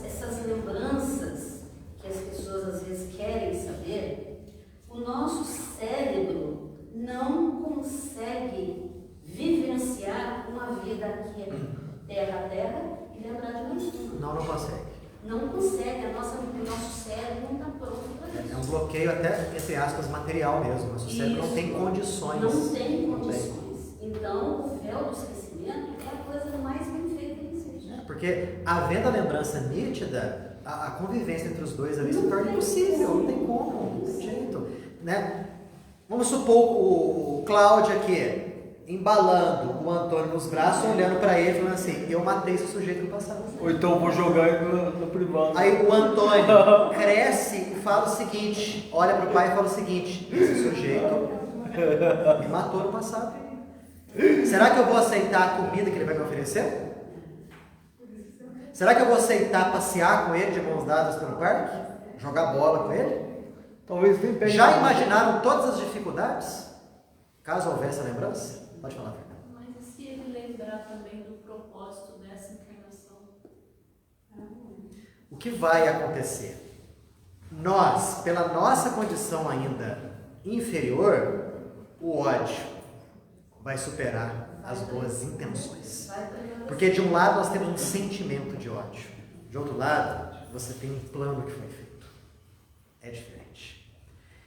essas lembranças que as pessoas às vezes querem saber, o nosso cérebro não consegue vivenciar uma vida aqui terra a terra e lembrar de mais uma. Não consegue. Não consegue, o nosso cérebro não está pronto para isso. É um bloqueio até, entre aspas, material mesmo. Nosso cérebro não tem condições. Não tem condições. Então, o véu do esquecimento é a coisa mais bem feita que existe. Porque, havendo a lembrança nítida, a convivência entre os dois ali se torna impossível. Não tem como, não tem jeito. Né? Vamos supor o Cláudio aqui, embalando o Antônio nos braços, olhando para ele, falando assim: eu matei esse sujeito no passado. Ou então eu vou jogar ele no privado. Aí o Antônio cresce e fala o seguinte, olha para o pai e fala o seguinte: esse sujeito me matou no passado. Será que eu vou aceitar a comida que ele vai me oferecer? Será que eu vou aceitar passear com ele de mãos dadas pelo parque? Jogar bola com ele? Talvez nem pegue. Já imaginaram todas as dificuldades? Caso houvesse a lembrança? Pode falar, Fernanda. Mas e se ele lembrar também do propósito dessa encarnação? O que vai acontecer? Nós, pela nossa condição ainda inferior, o ódio vai superar as boas intenções. Porque de um lado nós temos um sentimento de ódio, de outro lado você tem um plano que foi feito. É diferente.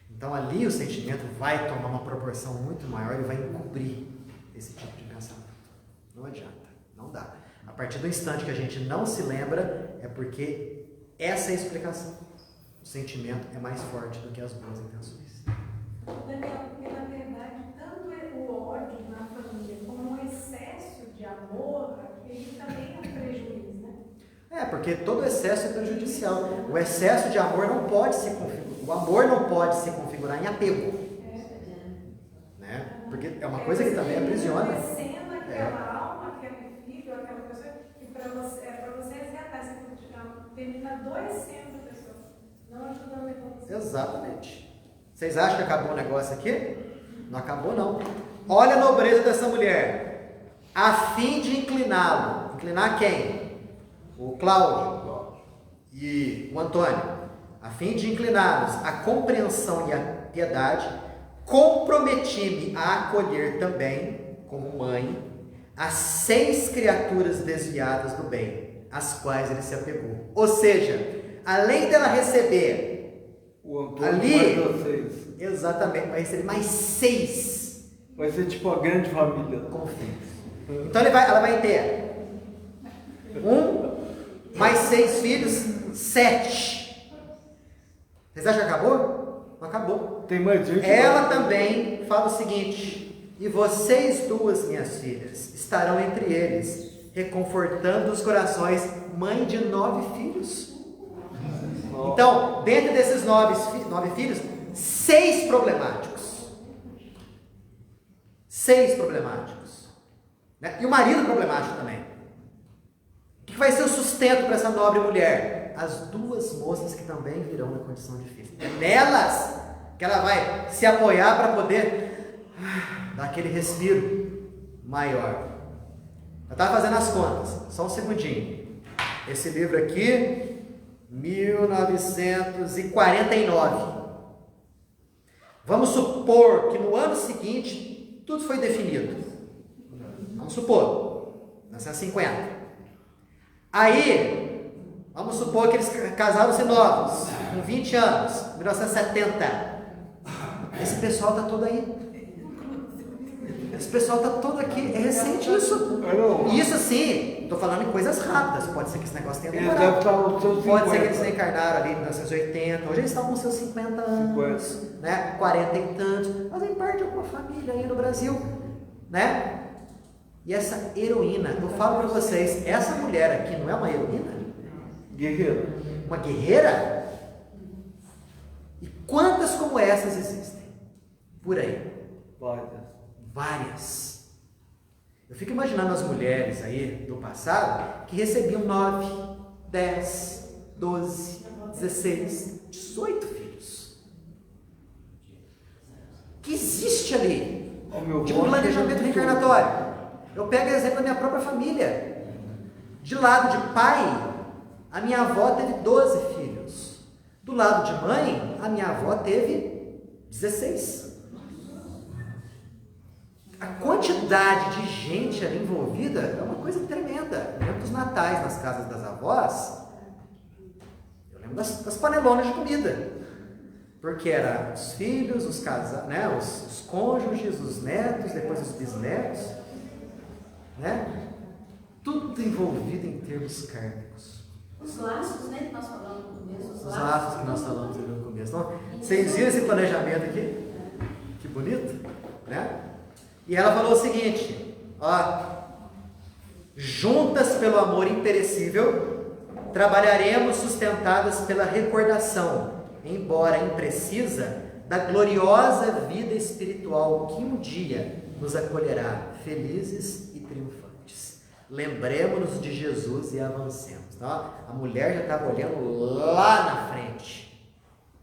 Então ali o sentimento vai tomar uma proporção muito maior e vai encobrir esse tipo de pensamento. Não adianta, não dá. A partir do instante que a gente não se lembra, é porque essa é a explicação. O sentimento é mais forte do que as boas intenções. Daniel, porque na verdade, tanto o ódio na família como o excesso de amor, ele também é um prejuízo, né? É, porque todo excesso é prejudicial. O excesso de amor não pode se configurar. O amor não pode se configurar em apego. Né? Porque é uma coisa que também aprisiona. Conhecendo aquela alma, aquele filho, aquela pessoa, que para você resgatar, você termina adoecendo a pessoa, não ajudando a evolução. Exatamente. Vocês acham que acabou o negócio aqui? Não acabou, não. Olha a nobreza dessa mulher. A fim de incliná-lo. Inclinar quem? O Cláudio e o Antônio. A fim de incliná-los à compreensão e à piedade, comprometi-me a acolher também, como mãe, as 6 criaturas desviadas do bem, às quais ele se apegou. Ou seja, além dela receber O Antônio ali, mais vocês. exatamente, vai receber mais 6 Vai ser tipo uma grande família. como filhos. Então ela vai ter 1 mais 6 filhos, 7. Vocês acham que acabou? Não acabou. Tem mais gente. Ela também fala o seguinte: e vocês 2, minhas filhas, estarão entre eles, reconfortando os corações, mãe de 9 filhos. Então, dentro desses 9 filhos, 6 problemáticos. 6 problemáticos. Né? E o marido problemático também. O que vai ser o sustento para essa nobre mulher? As 2 moças que também virão na condição de filho. É nelas que ela vai se apoiar para poder dar aquele respiro maior. Eu estava fazendo as contas, só um segundinho. Esse livro aqui, 1949. Vamos supor que no ano seguinte tudo foi definido. Vamos supor, 1950. Aí, vamos supor que eles casaram-se novos, com 20 anos, 1970. Esse pessoal está todo aí. Esse pessoal está todo aqui. É recente isso. E isso assim, estou falando em coisas rápidas. Pode ser que esse negócio tenha demorado. Pode ser que eles reencarnaram ali em 1980. Hoje eles estão com seus 50 anos, né? 40 e tantos. Fazem parte de alguma família aí no Brasil, né? E essa heroína, eu falo para vocês, essa mulher aqui não é uma heroína? Guerreira. Uma guerreira? E quantas como essas existem? Por aí. Várias. Eu fico imaginando as mulheres aí do passado que recebiam 9, 10, 12, 16, 18 filhos. Que existe ali de um planejamento reencarnatório. Eu pego o exemplo da minha própria família. De lado de pai, a minha avó teve 12 filhos. Do lado de mãe, a minha avó teve 16. A quantidade de gente ali envolvida é uma coisa tremenda. Eu lembro dos natais nas casas das avós. Eu lembro das panelonas de comida. Porque eram os filhos, os casais, né, os cônjuges, os netos, depois os bisnetos, né? Tudo envolvido em termos kármicos. Os laços, né, que nós falamos no começo. Os laços que nós falamos ali no começo. Então, vocês viram esse planejamento aqui? Que bonito, né? E ela falou o seguinte, ó: juntas pelo amor imperecível, trabalharemos sustentadas pela recordação, embora imprecisa, da gloriosa vida espiritual que um dia nos acolherá, felizes e triunfantes. Lembremos-nos de Jesus e avancemos. Tá? A mulher já estava olhando lá na frente,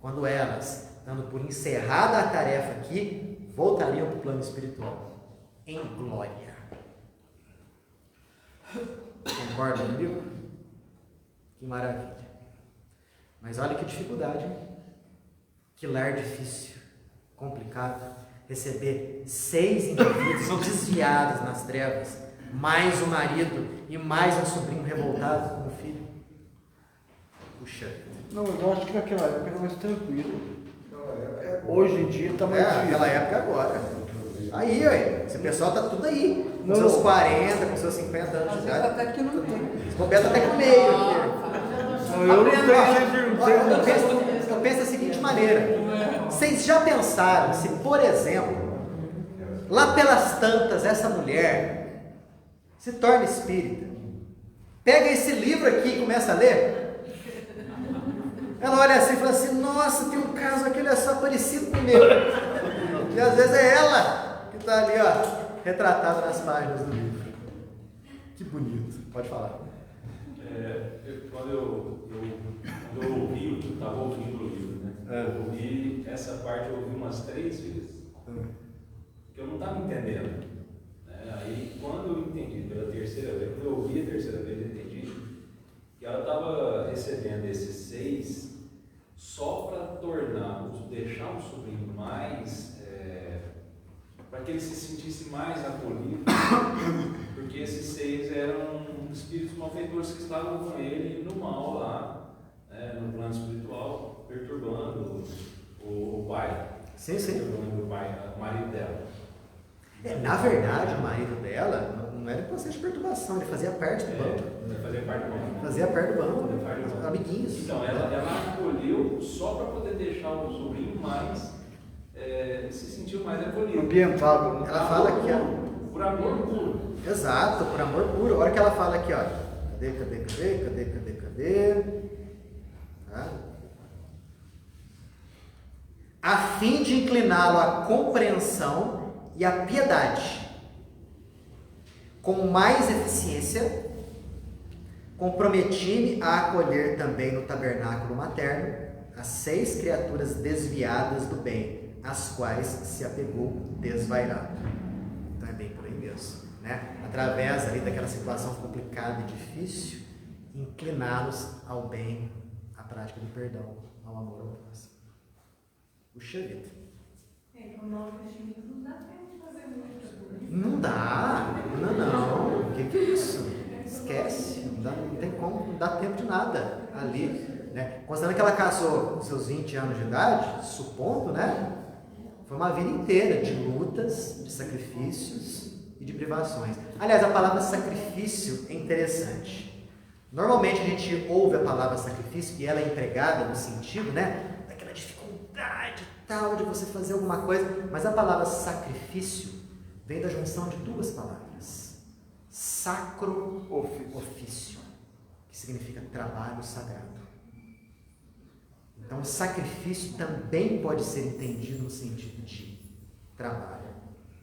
quando elas, dando por encerrada a tarefa aqui, voltariam para o plano espiritual, em glória. Concorda comigo? Que maravilha. Mas olha que dificuldade, hein? Que lar difícil, complicado, receber 6 indivíduos desviados nas trevas, mais um marido e mais um sobrinho revoltado como filho. Puxa vida. Não, eu acho que naquela época era mais tranquilo. Hoje em dia está mais difícil. Naquela época agora. Aí, ué, esse pessoal tá tudo aí, com seus 40, com seus 50 anos de idade. Até que não tem. Esse bobeto até com meio aqui. Eu penso da seguinte maneira: vocês já pensaram se, por exemplo, lá pelas tantas, essa mulher se torna espírita, pega esse livro aqui e começa a ler? Ela olha assim e fala assim: nossa, tem um caso aqui, olha só, parecido com o meu. E às vezes é ela que está ali, ó, retratada nas páginas do livro. Que bonito. Pode falar. Quando eu ouvi, eu estava ouvindo o livro, né? Eu ouvi essa parte, eu ouvi umas 3 vezes. Porque eu não estava entendendo. Né? Aí, quando eu entendi pela terceira vez, quando eu ouvi a terceira vez, eu entendi que ela estava recebendo esses 6 só para deixar o sobrinho mais para que ele se sentisse mais acolhido, porque esses 6 eram espíritos malfeitores que estavam com ele no mal lá, no plano espiritual, perturbando o pai. Sim, sim. Perturbando o pai, o marido dela. Na verdade, o marido dela não era em processo de perturbação, ele fazia parte do bando. Fazia parte do bando. Fazia parte do bando, Fazia parte do bando. amiguinhos. Então, ela acolheu só para poder deixar o sobrinho mais, se sentiu mais acolhido. Ambientado, né? Ela fala que... Por amor puro. Exato, por amor puro. Olha o que ela fala aqui, olha. Cadê? Tá? A fim de incliná-lo à compreensão e à piedade, com mais eficiência, comprometi-me a acolher também no tabernáculo materno as 6 criaturas desviadas do bem, às quais se apegou desvairado. Então é bem por aí mesmo, né? Através ali daquela situação complicada e difícil, incliná-los ao bem, à prática do perdão, ao amor ao próximo. Puxa vida. Com o novo cristianismo não dá tempo de fazer muito. Não dá, não. O que é isso? Esquece, não tem como, não dá tempo de nada ali, né? Considerando que ela casou com seus 20 anos de idade, supondo, né? Foi uma vida inteira de lutas, de sacrifícios e de privações. Aliás, a palavra sacrifício é interessante. Normalmente a gente ouve a palavra sacrifício e ela é empregada no sentido, né? Daquela dificuldade tal de você fazer alguma coisa, mas a palavra sacrifício vem da junção de 2 palavras. Sacro ofício, que significa trabalho sagrado. Então, o sacrifício também pode ser entendido no sentido de trabalho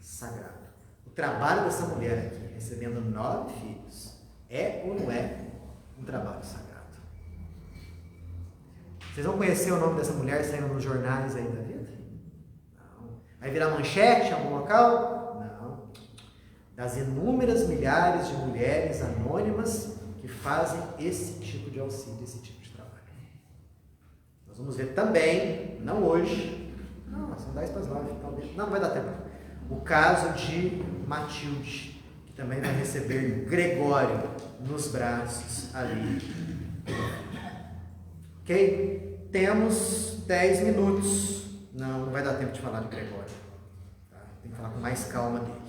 sagrado. O trabalho dessa mulher aqui, recebendo 9 filhos, é ou não é um trabalho sagrado? Vocês vão conhecer o nome dessa mulher saindo nos jornais aí da vida? Não. Vai virar manchete em algum local? Não. Das inúmeras milhares de mulheres anônimas que fazem esse tipo de auxílio, esse tipo de trabalho. Nós vamos ver também, não hoje, não, são 10 para as 9, talvez, não vai dar tempo. O caso de Matilde, que também vai receber Gregório nos braços ali. Ok? Temos 10 minutos. Não vai dar tempo de falar de Gregório. Tá? Tem que falar com mais calma dele.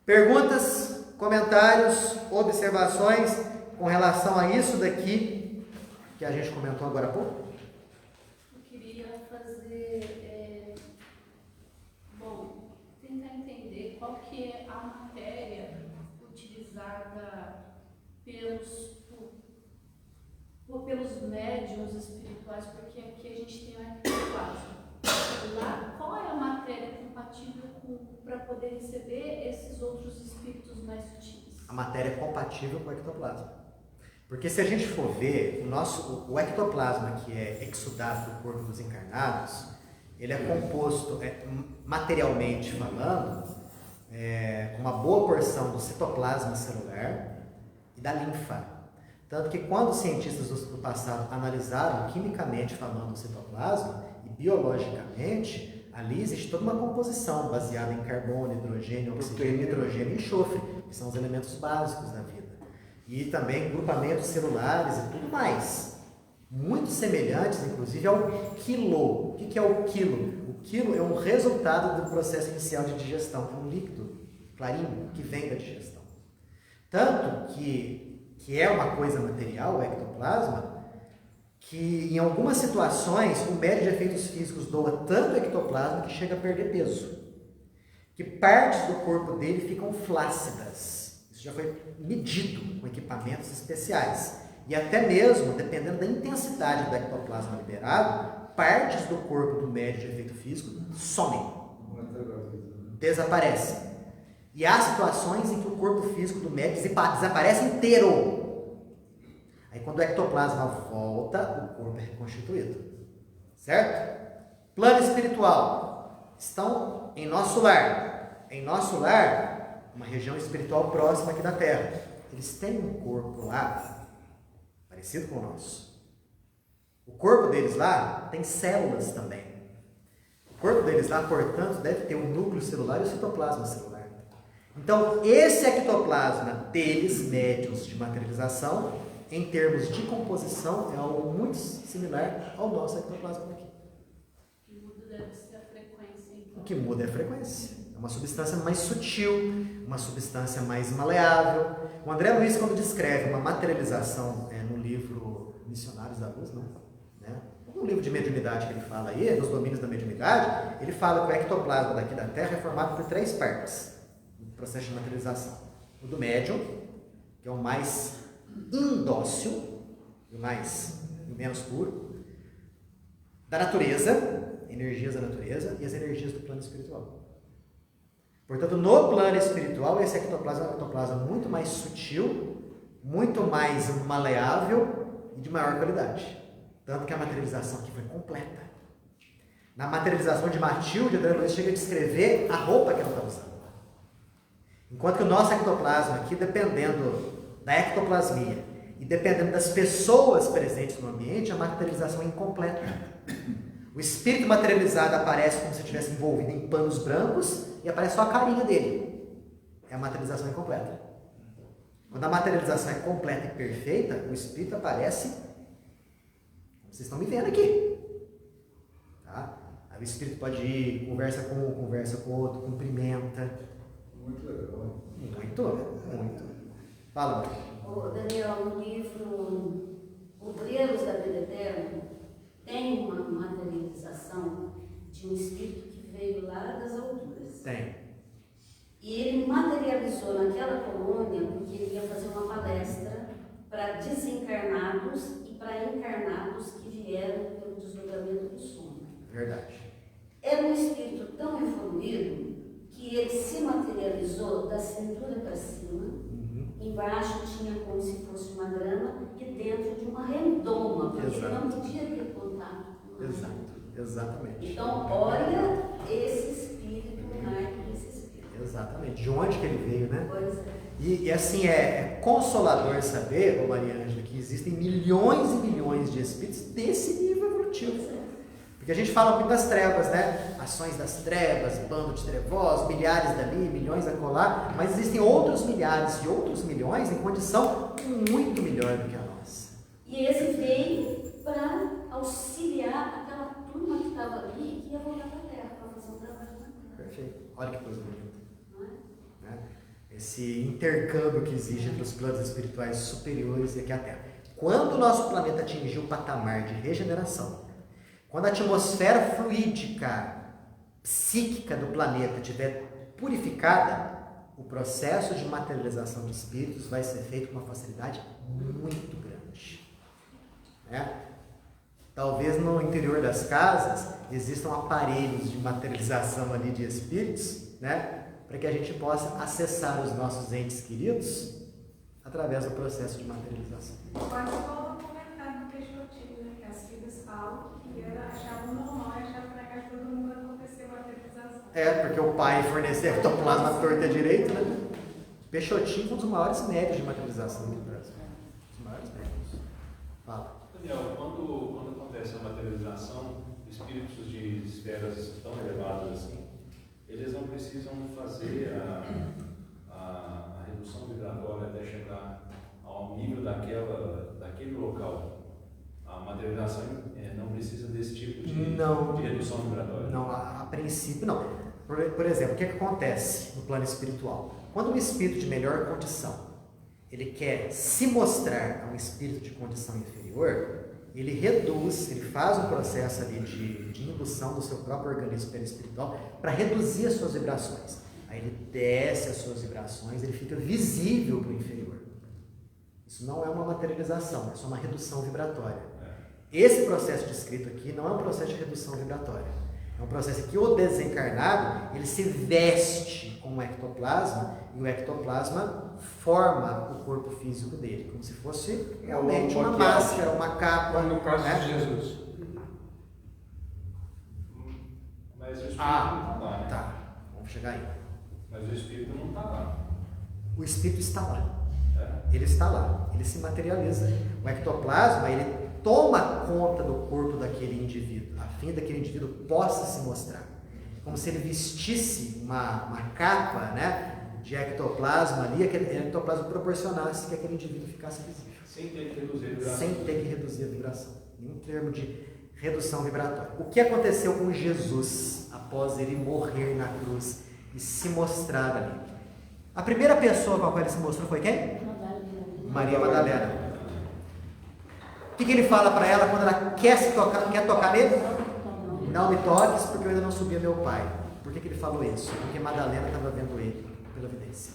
Perguntas, comentários, observações com relação a isso daqui que a gente comentou agora há pouco? Eu queria fazer, tentar entender qual que é a matéria utilizada pelos médiuns espirituais, porque aqui a gente tem o ectoplasma. Lá, qual é a matéria compatível para poder receber esses outros espíritos mais sutis? A matéria é compatível com o ectoplasma. Porque se a gente for ver, o ectoplasma que é exudado do corpo dos encarnados, ele é composto, materialmente falando, com uma boa porção do citoplasma celular e da linfa. Tanto que quando os cientistas do passado analisaram quimicamente falando o citoplasma e biologicamente, ali existe toda uma composição baseada em carbono, hidrogênio, oxigênio, nitrogênio e enxofre, que são os elementos básicos da vida. E também grupamentos celulares e tudo mais. Muito semelhantes, inclusive, ao quilo. O que é o quilo? O quilo é um resultado do processo inicial de digestão. É um líquido clarinho que vem da digestão. Tanto que é uma coisa material, o ectoplasma, que em algumas situações o médio de efeitos físicos doa tanto ectoplasma que chega a perder peso. Que partes do corpo dele ficam flácidas. Isso já foi medido com equipamentos especiais. E até mesmo, dependendo da intensidade do ectoplasma liberado, partes do corpo do médio de efeito físico somem, desaparecem. E há situações em que o corpo físico do médio desaparece inteiro. Aí quando o ectoplasma volta, o corpo é reconstituído. Certo? Plano espiritual. Estão em nosso lar. Em nosso lar, uma região espiritual próxima aqui da Terra. Eles têm um corpo lá, parecido com o nosso. O corpo deles lá tem células também. O corpo deles lá, portanto, deve ter o núcleo celular e o citoplasma celular. Então, esse ectoplasma deles, médiuns de materialização, em termos de composição, é algo muito similar ao nosso ectoplasma aqui. O que muda deve ser a frequência, então. O que muda é a frequência. É uma substância mais sutil, uma substância mais maleável. O André Luiz, quando descreve uma materialização no livro Missionários da Luz, um livro de mediunidade que ele fala aí, nos domínios da mediunidade, ele fala que o ectoplasma daqui da Terra é formado por 3 partes no processo de materialização. O do médium, que é o mais indócil, o menos puro, da natureza, energias da natureza, e as energias do plano espiritual. Portanto, no plano espiritual, esse ectoplasma é um ectoplasma muito mais sutil, muito mais maleável e de maior qualidade. Tanto que a materialização aqui foi completa. Na materialização de Matilde, André Luiz chega a descrever a roupa que ela está usando. Enquanto que o nosso ectoplasma aqui, dependendo da ectoplasmia e dependendo das pessoas presentes no ambiente, a materialização é incompleta. O espírito materializado aparece como se estivesse envolvido em panos brancos e aparece só a carinha dele. É a materialização incompleta. Quando a materialização é completa e perfeita, o espírito aparece, vocês estão me vendo aqui. Tá? Aí o espírito pode ir, conversa com um, conversa com outro, cumprimenta. Muito legal. Muito. Fala, Maria. Ô, Daniel, no livro Obreiros da Vida Eterna, tem uma materialização de um espírito que veio lá das alturas. Tem. E ele materializou naquela colônia porque ele ia fazer uma palestra para desencarnados e para encarnados que vieram pelo desdobramento do sono. Verdade. Era um espírito tão evoluído que ele se materializou da cintura para cima. Embaixo tinha como se fosse uma grama e dentro de uma redoma, porque ele não podia ter contato com nada. Exatamente. Então, olha esse espírito, o naipe desse espírito. Exatamente. De onde que ele veio, né? Pois é. E assim, é consolador saber, ô Maria Ângela, que existem milhões e milhões de espíritos desse nível evolutivo. Porque a gente fala muito das trevas, né? Ações das trevas, bando de trevosos, milhares dali, milhões acolá, mas existem outros milhares e outros milhões em condição muito melhor do que a nossa. E esse veio para auxiliar aquela turma que estava ali e que ia voltar para a Terra para fazer um trabalho na Terra. Perfeito. Olha que coisa bonita. Não é? Né? Esse intercâmbio que existe entre os planos espirituais superiores e aqui a Terra. Quando o nosso planeta atingiu o patamar de regeneração, quando a atmosfera fluídica, psíquica do planeta estiver purificada, o processo de materialização de espíritos vai ser feito com uma facilidade muito grande. Né? Talvez no interior das casas existam aparelhos de materialização ali de espíritos, né? Para que a gente possa acessar os nossos entes queridos através do processo de materialização. Quase todo o comentário do Peixotinho, né? Que as filhas falam que achavam normal, achavam que na casa de todo mundo acontecer materialização. Porque o pai fornecia ectoplasma à torta direito, né? Peixotinho foi um dos maiores médios de materialização do Brasil. Os maiores médios. Fala. Daniel, quando acontece a materialização, espíritos de esferas tão elevadas assim, eles não precisam fazer a redução vibratória até chegar ao nível daquele local. A materialização não precisa desse tipo de redução vibratória. Não, a princípio não. Por exemplo, o que acontece no plano espiritual? Quando um espírito de melhor condição, ele quer se mostrar a um espírito de condição inferior, ele reduz, ele faz um processo ali de indução do seu próprio organismo perispiritual para reduzir as suas vibrações. Aí ele desce as suas vibrações, ele fica visível para o inferior. Isso não é uma materialização, é só uma redução vibratória. Esse processo descrito aqui não é um processo de redução vibratória. É um processo em que o desencarnado, ele se veste com o ectoplasma e o ectoplasma forma o corpo físico dele, como se fosse realmente uma máscara, uma capa. No caso de Jesus. Mas o espírito não está lá, né? Tá, vamos chegar aí. Mas o espírito não está lá. O espírito está lá. Ele está lá, ele se materializa. O ectoplasma, toma conta do corpo daquele indivíduo, a fim daquele indivíduo possa se mostrar. Como se ele vestisse uma capa, né, de ectoplasma ali, aquele ectoplasma proporcionasse que aquele indivíduo ficasse visível. Sem ter que reduzir a vibração. Sem ter que reduzir a vibração. Nenhum termo de redução vibratória. O que aconteceu com Jesus após ele morrer na cruz e se mostrar ali? A primeira pessoa com a qual ele se mostrou foi quem? Maria Madalena. O que ele fala para ela quando ela quer tocar nele? Não me toques, porque eu ainda não subi a meu pai. Por que ele falou isso? Porque Madalena estava vendo ele pela vidência.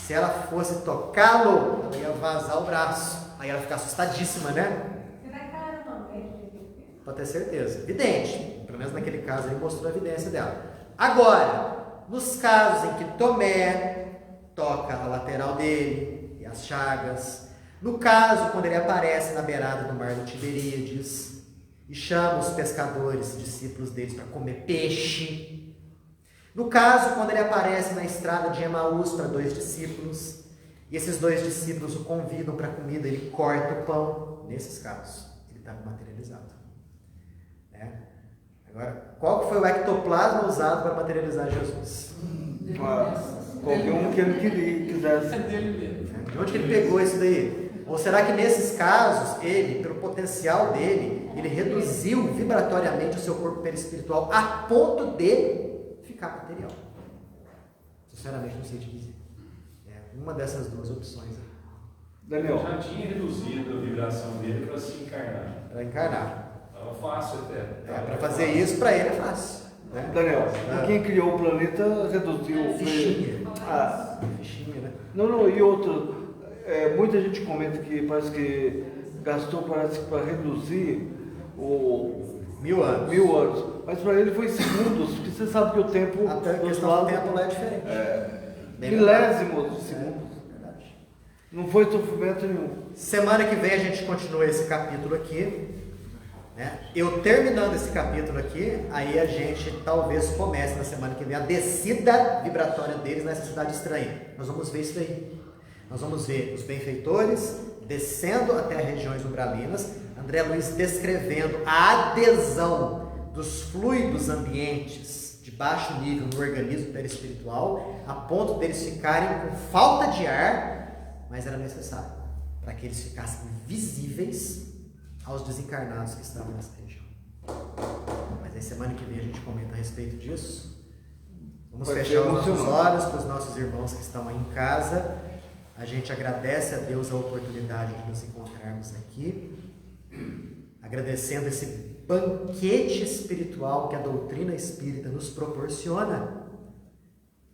Se ela fosse tocá-lo, ela ia vazar o braço. Aí ela ia ficar assustadíssima, né? Será que ela era uma médica? Pode ter certeza. Vidente. Pelo menos naquele caso ele mostrou a evidência dela. Agora, nos casos em que Tomé toca a lateral dele e as chagas, no caso quando ele aparece na beirada do mar do Tiberíades e chama os pescadores, discípulos deles, para comer peixe, no caso quando ele aparece na estrada de Emaús para 2 discípulos e esses 2 discípulos o convidam para comida, ele corta o pão, nesses casos ele estava materializado. Agora, qual que foi o ectoplasma usado para materializar Jesus? Qualquer um que ele quisesse. De onde que ele pegou isso daí? Ou será que nesses casos, ele, pelo potencial dele, ele reduziu vibratoriamente o seu corpo perispiritual a ponto de ficar material? Sinceramente, não sei te dizer. É uma dessas 2 opções. Daniel. Já tinha reduzido a vibração dele para se encarnar. Para encarnar. Estava fácil até. Para fazer isso, para ele é fácil. Né? Daniel, quem criou o planeta reduziu o Fichinha. Ah, Fichinha, né? não, e outro. Muita gente comenta que parece que gastou para reduzir o 1000 anos. 1000 anos. Mas para ele foi segundos, porque você sabe que o tempo Até a dos questão lados do tempo lá é diferente. milésimos de segundos. Verdade. Não foi sofrimento nenhum. Semana que vem a gente continua esse capítulo aqui. Né? Eu terminando esse capítulo aqui, aí a gente talvez comece na semana que vem a descida vibratória deles nessa cidade estranha. Nós vamos ver isso daí. Nós vamos ver os benfeitores descendo até regiões umbralinas, André Luiz descrevendo a adesão dos fluidos ambientes de baixo nível no organismo perispiritual, a ponto deles ficarem com falta de ar, mas era necessário para que eles ficassem visíveis aos desencarnados que estavam nessa região. Mas aí semana que vem a gente comenta a respeito disso. Vamos fechar os nossos olhos para os nossos irmãos que estão aí em casa. A gente agradece a Deus a oportunidade de nos encontrarmos aqui, agradecendo esse banquete espiritual que a doutrina espírita nos proporciona,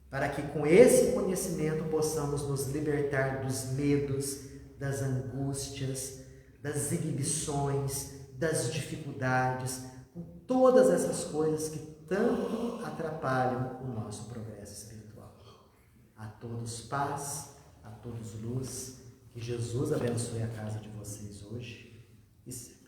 para que com esse conhecimento possamos nos libertar dos medos, das angústias, das inibições, das dificuldades, com todas essas coisas que tanto atrapalham o nosso progresso espiritual. A todos paz, a todos luz, que Jesus abençoe a casa de vocês hoje e sempre.